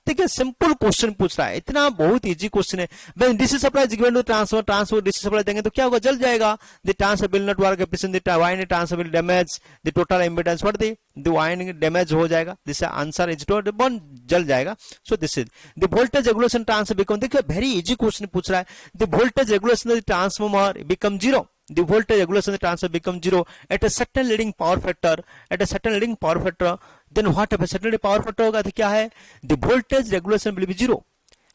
Speaker 1: देखिए सिंपल क्वेश्चन पूछ रहा है, इतना बहुत इजी क्वेश्चन है। When DC supply is given to transfer DC supply देंगे तो क्या होगा, जल जाएगा, the transfer will not work efficiently, the winding transfer will damage the total impedance, what the winding damage हो जाएगा, this answer is to burn, जल जाएगा। So this is the voltage regulation transfer become, देखिए very easy question पूछ रहा है, the voltage regulation of the transformer become 0, the voltage regulation of the transformer becomes 0 at a certain leading power factor, then what happens, certain power factor होगा तो क्या है, the voltage regulation will be 0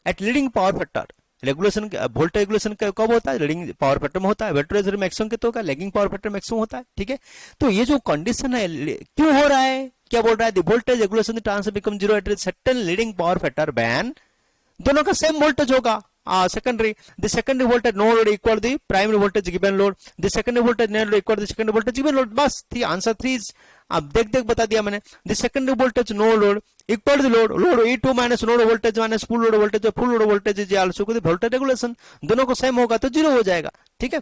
Speaker 1: at leading power factor। Regulation voltage regulation कब होता है, leading power factor में होता है, वोल्टेज मैक्सिमम के तो का लैगिंग पावर फैक्टर मैक्सिमम होता है, ठीक है। तो ये जो कंडीशन है क्यों हो रहा है, क्या बोल रहा है, the voltage regulation transfer become 0 at certain leading power factor ban, दोनों का सेम वोल्टेज होगा। Secondary, the secondary voltage no load equal the primary voltage given load, the secondary voltage no load equal the secondary voltage given load, बस थी answer 3 is, अब देख बता दिया मैंने, the secondary voltage no load equal the load E2 minus load voltage minus full load voltage is also the voltage regulation, दोनों को same होगा तो 0 हो जाएगा, ठीक है।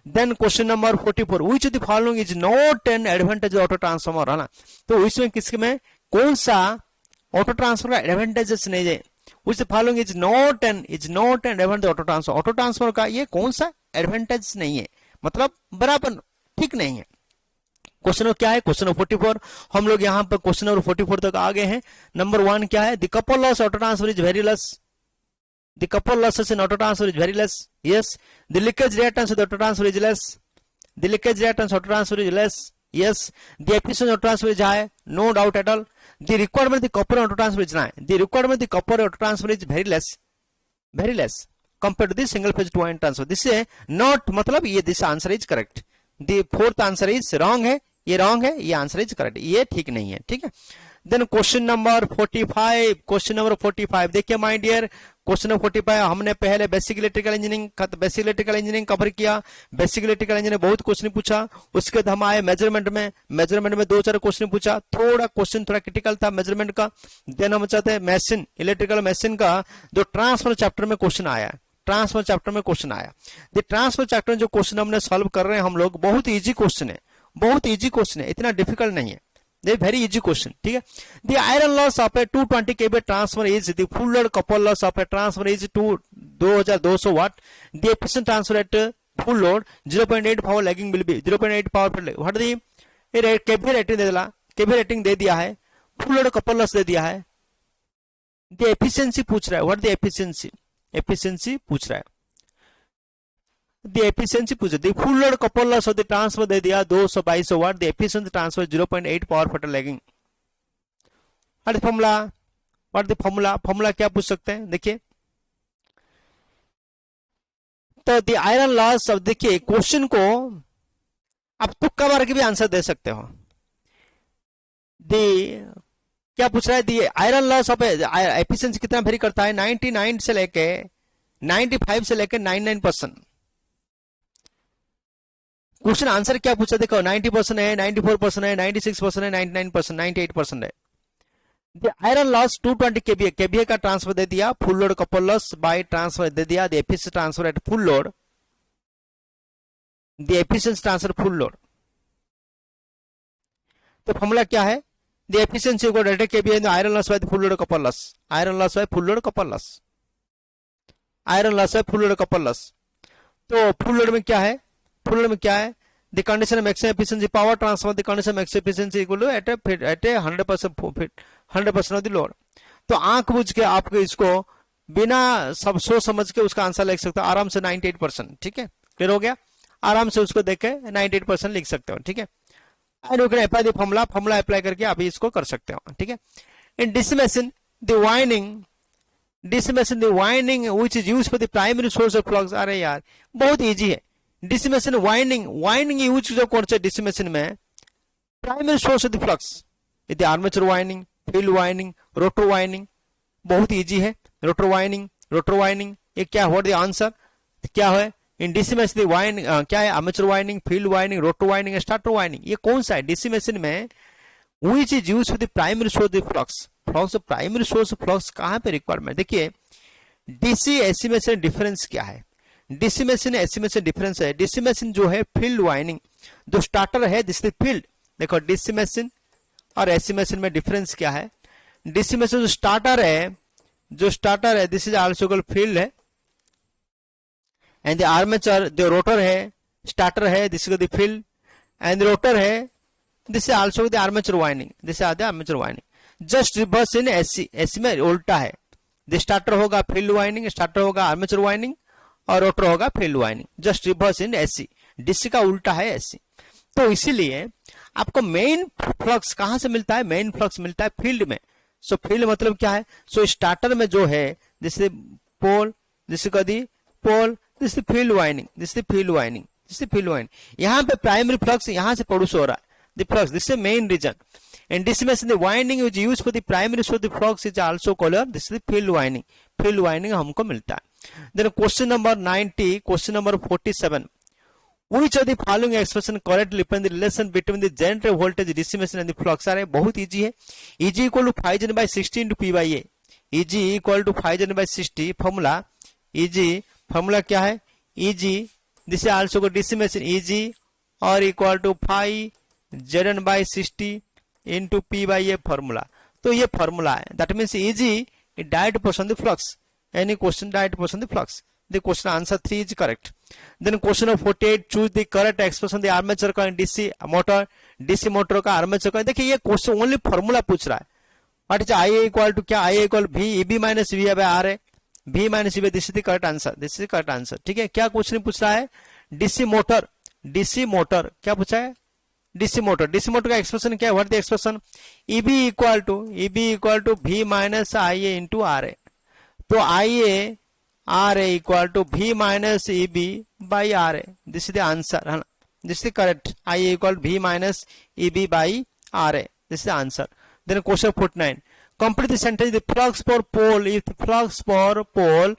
Speaker 1: Then question number 44, which of the following is not an advantage auto transformer, है ना, तो इसमें किसके में कौन सा ऑटो ट्रांसफार्मर का एडवांटेजेस नहीं है, which the following is not an advantage auto transformer, auto transformer का ये कौन सा एडवांटेज नहीं है, मतलब बराबर ठीक नहीं है। क्वेश्चन नंबर क्या है, क्वेश्चन नंबर 44, हम लोग यहाँ पर क्वेश्चन नंबर 44 तक आ गए हैं। नंबर 1 क्या है, the couple loss auto transfer is very less, the couple losses in auto transfer is very less, yes. The leakage reactance of auto transfer is less, the leakage reactance auto transfer is less, yes. The efficiency of transfer is high, no doubt at all. The requirement of the copper auto transfer is high, the requirement of the copper auto transfer is very less compared to the single phase 2 ion transfer, this is not, मतलब ये this answer is correct, the fourth answer is wrong है, ये wrong है, ये answer is correct, ये ठीक नहीं है, ठीक है। देन क्वेश्चन नंबर 45, देखिए माय डियर, क्वेश्चन नंबर 45 हमने पहले बेसिक इलेक्ट्रिकल इंजीनियरिंग कवर किया, बेसिक इलेक्ट्रिकल इंजीनियरिंग बहुत क्वेश्चन पूछा, उसके बाद हम आए मेजरमेंट में 2-4 क्वेश्चन पूछा, थोड़ा क्रिटिकल था मेजरमेंट का। देन हम चाहते हैं इलेक्ट्रिकल मशीन का जो ट्रांसफर चैप्टर में क्वेश्चन आया, द ट्रांसफर चैप्टर जो क्वेश्चन हमने सॉल्व कर रहे हैं हम लोग, बहुत इजी क्वेश्चन है, इतना डिफिकल्ट नहीं है, very easy question, ठीक है। The iron loss of a 220 kVA transformer is, the full load copper loss of a transformer is 2200 watt, the efficient transfer at full load 0.8 power lagging will be 0.8 power per lag. What the KVA rating दे दिला, KVA rating दे दिया है, full load couple loss दे दिया है, the efficiency पूछ रहा है. What the efficiency? Efficiency पूछ रहा है. The efficiency पूछ रहा है. The full load couple loss of the transfer दे दिया 222 watt. The efficiency transfer 0.8 power per lagging. What the formula? What the formula? Formula क्या पूछ सकते हैं? देखिए, तो द आयरन लॉस अब देखिए क्वेश्चन को आप तुक्का मार के भी आंसर दे सकते हो. क्या पूछ रहा है? दी आयरन लॉस ऑफ एफिशिएंसी कितना वेरी करता है? 99 से लेके 95 से लेके 99%. क्वेश्चन आंसर क्या पूछा देखो, 90% है, 94% है, 96% है, 99%, 98% है. The iron loss 220 kVA, kVA का ट्रांसफर दे दिया, full load copper loss by transformer दे दिया, the efficiency transformer at full load, the efficiency transformer full load. तो फॉर्मूला क्या है? The efficiency equal to kVA in iron loss by the full load copper loss, iron loss by full load copper loss, iron loss by full load copper loss. तो full load में क्या है? Full load में क्या है? The condition of maximum efficiency power transfer, the condition of maximum efficiency equal to at a 100% of the load. तो आंख बुझ के आपको इसको बिना सब सोच समझ के उसका आंसर लिख सकते हो आराम से 98%. ठीक है, क्लियर हो गया? आराम से उसको देख के 98% लिख सकते हो. ठीक है, and you can apply the formula, formula apply करके आप इसको कर सकते हो. ठीक है, in DC machine the winding, DC machine the winding which is used for the primary source of flux. अरे यार बहुत इजी है. डीसी मशीन वाइंडिंग यूज जो कौन सा डीसी मशीन में? Primary source of the flux. यदि armature winding, field winding, rotor winding, बहुत इजी है. रोटर वाइंडिंग ये क्या व्हाट द आंसर क्या है? इन डीसी मशीन वाइंडिंग क्या है? Armature winding, field winding, rotor winding, starter winding. ये कौन सा है? डीसी मशीन में which is used for the primary source of flux. Flux primary source of flux कहां पे रिक्वायरमेंट? देखिए डीसी एसी मशीन डिफरेंस क्या है? DC machine AC machine difference है. डीसी मशीन जो है फील्ड वाइंडिंग, जो स्टार्टर है दिस इज फील्ड. देखो डीसी मशीन और एसी मशीन में डिफरेंस क्या है? डीसी मशीन जो स्टार्टर है this is also called field है, एंड द आर्मेचर जो रोटर है, स्टार्टर है this is the field, and rotor है this is also the armature winding, this is the armature winding. Just reverse in AC, AC में उल्टा है. The starter होगा field winding, starter होगा armature winding और rotor होगा field winding. Just reverse in AC, DC का उल्टा है एसी. तो इसीलिए आपको मेन फ्लक्स कहां से मिलता है? मेन फ्लक्स मिलता है फील्ड में. सो फील्ड मतलब क्या है? सो स्टार्टर में जो है जैसे पोल, जैसे कदी pole, this field winding, this field winding, this field winding. यहाँ पे प्राइमरी फ्लक्स यहां से प्रोड्यूस हो रहा है. The flux this is main reason. And this machine the winding is used for the primary source the flux is also called this is the field winding. Field winding हमको मिलता है. Then question number 90, question number 47. Which of the following expression correctly represent the relation between the generator voltage DC machine and the flux? अरे बहुत easy है. Eg equal to phi gen by 60 into P by A. Eg equal to phi gen by 60. Formula Eg, formula क्या है? Eg this is also called DC machine Eg or equal to phi Zn by 60 into P by A formula. तो ये formula है. That means Eg direct portion the flux. Any question direct portion the flux. The question answer 3 is correct. Then question of 48, choose the correct expression the armature current DC motor, DC motor का armature current. देखिए ये question only formula पूछ रहा है. What is IA equal to क्या? IA equal V EB minus V by R है. V minus V, this is the correct answer. This is the correct answer. ठीक है, क्या क्वेश्चन पूछ रहा है? DC मोटर क्या पूछा है? डीसी मोटर का एक्सप्रेशन क्या है? What the expression? EB equal to V minus IA into RA. तो IA RA equal to V minus EB by RA. This is the answer है ना, this is correct. IA equal V minus EB by RA. This is the answer. Then question 49. Complete the sentence. The flux per pole, if the flux per pole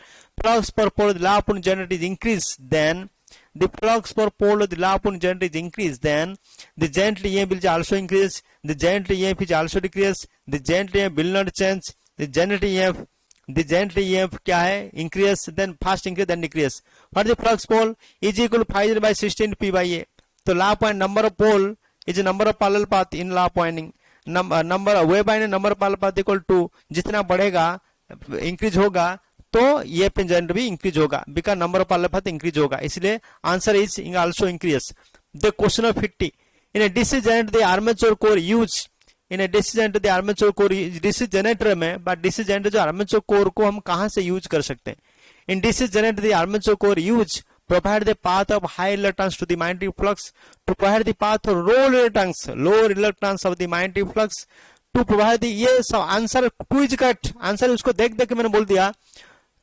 Speaker 1: the lap on generator is increased, then the flux per pole of the lap on generator is increased, then the generator EMF will also increase, the generator EMF is also decrease, the generator EMF will not change, the generator EMF क्या है? Increase, then fast increase, then decrease. What is the flux pole? Is equal to phi by 16 P by A. तो lap point number of pole is a number of parallel path in lap winding. Number wave winding number parallel path equal to जितना बढ़ेगा increase होगा तो ये generator भी increase होगा, because number of part increase होगा, इसलिए answer is also increase. The question of 50, in A DC generator the armature core use, in A DC generator the armature core, DC generator में but DC generator जो armature core को हम कहां से use कर सकते हैं? In DC generator the armature core use provide the path of high reluctance to the magnetic flux, to provide the path of low reluctance of the magnetic flux, to provide the, ये सब answer quiz cut answer उसको देख देख के मैंने बोल दिया।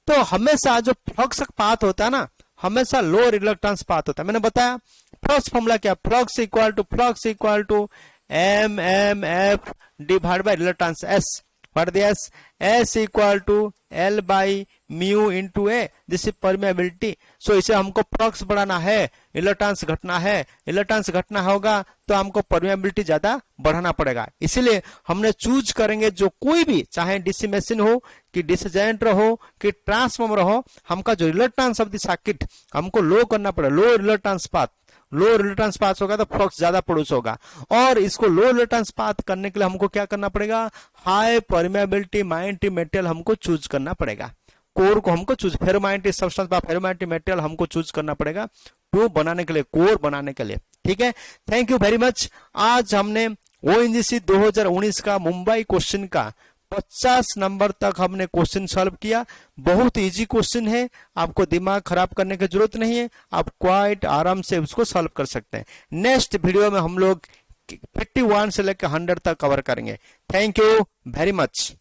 Speaker 1: तो हमेशा जो फ्लक्स पाथ होता है ना, हमेशा लो रिलक्टेंस पाथ होता है। मैंने बताया फ्लक्स फॉर्मूला क्या, flux equal to M M F divide by reluctance S, what the S, S equal to L by mu into A, जिससे परमेबिलिटी। सो इसे हमको फ्लक्स बढ़ाना है, रिलक्टेंस घटना है, रिलक्टेंस घटना होगा तो हमको परमेबिलिटी ज्यादा बढ़ाना पड़ेगा। इसीलिए हमने चूज करेंगे जो कोई भी, चाहे डीसी मशीन हो कि डीसी जनरेटर हो कि ट्रांसफार्मर हो, हमका जो रिलक्टेंस ऑफ द सर्किट हमको लो करना पड़ेगा, लो रिलक्टेंस पाथ। लो रिलक्टेंस पाथ होगा तो फ्लक्स ज्यादा प्रोड्यूस होगा, और इसको लो रिलक्टेंस पाथ करने के लिए हमको क्या करना पड़ेगा, हाई परमेबिलिटी मैग्नेटिक मटेरियल हमको चूज करना पड़ेगा। कोर को हमको चूज, फेरोमैग्नेटिक सब्सटेंस बा फेरोमैग्नेटिक मटेरियल हमको चूज करना पड़ेगा ट्यूब बनाने के लिए, कोर बनाने के लिए। ठीक है, थैंक यू वेरी मच। आज हमने ओएनजीसी 2019 का मुंबई क्वेश्चन का 50 नंबर तक हमने क्वेश्चन सॉल्व किया। बहुत इजी क्वेश्चन है, आपको दिमाग खराब करने की जरूरत नहीं है, आप क्वाइट आराम से उसको सॉल्व कर सकते हैं। नेक्स्ट वीडियो में हम लोग 51 से लेकर 100 तक कवर करेंगे। Thank you very much.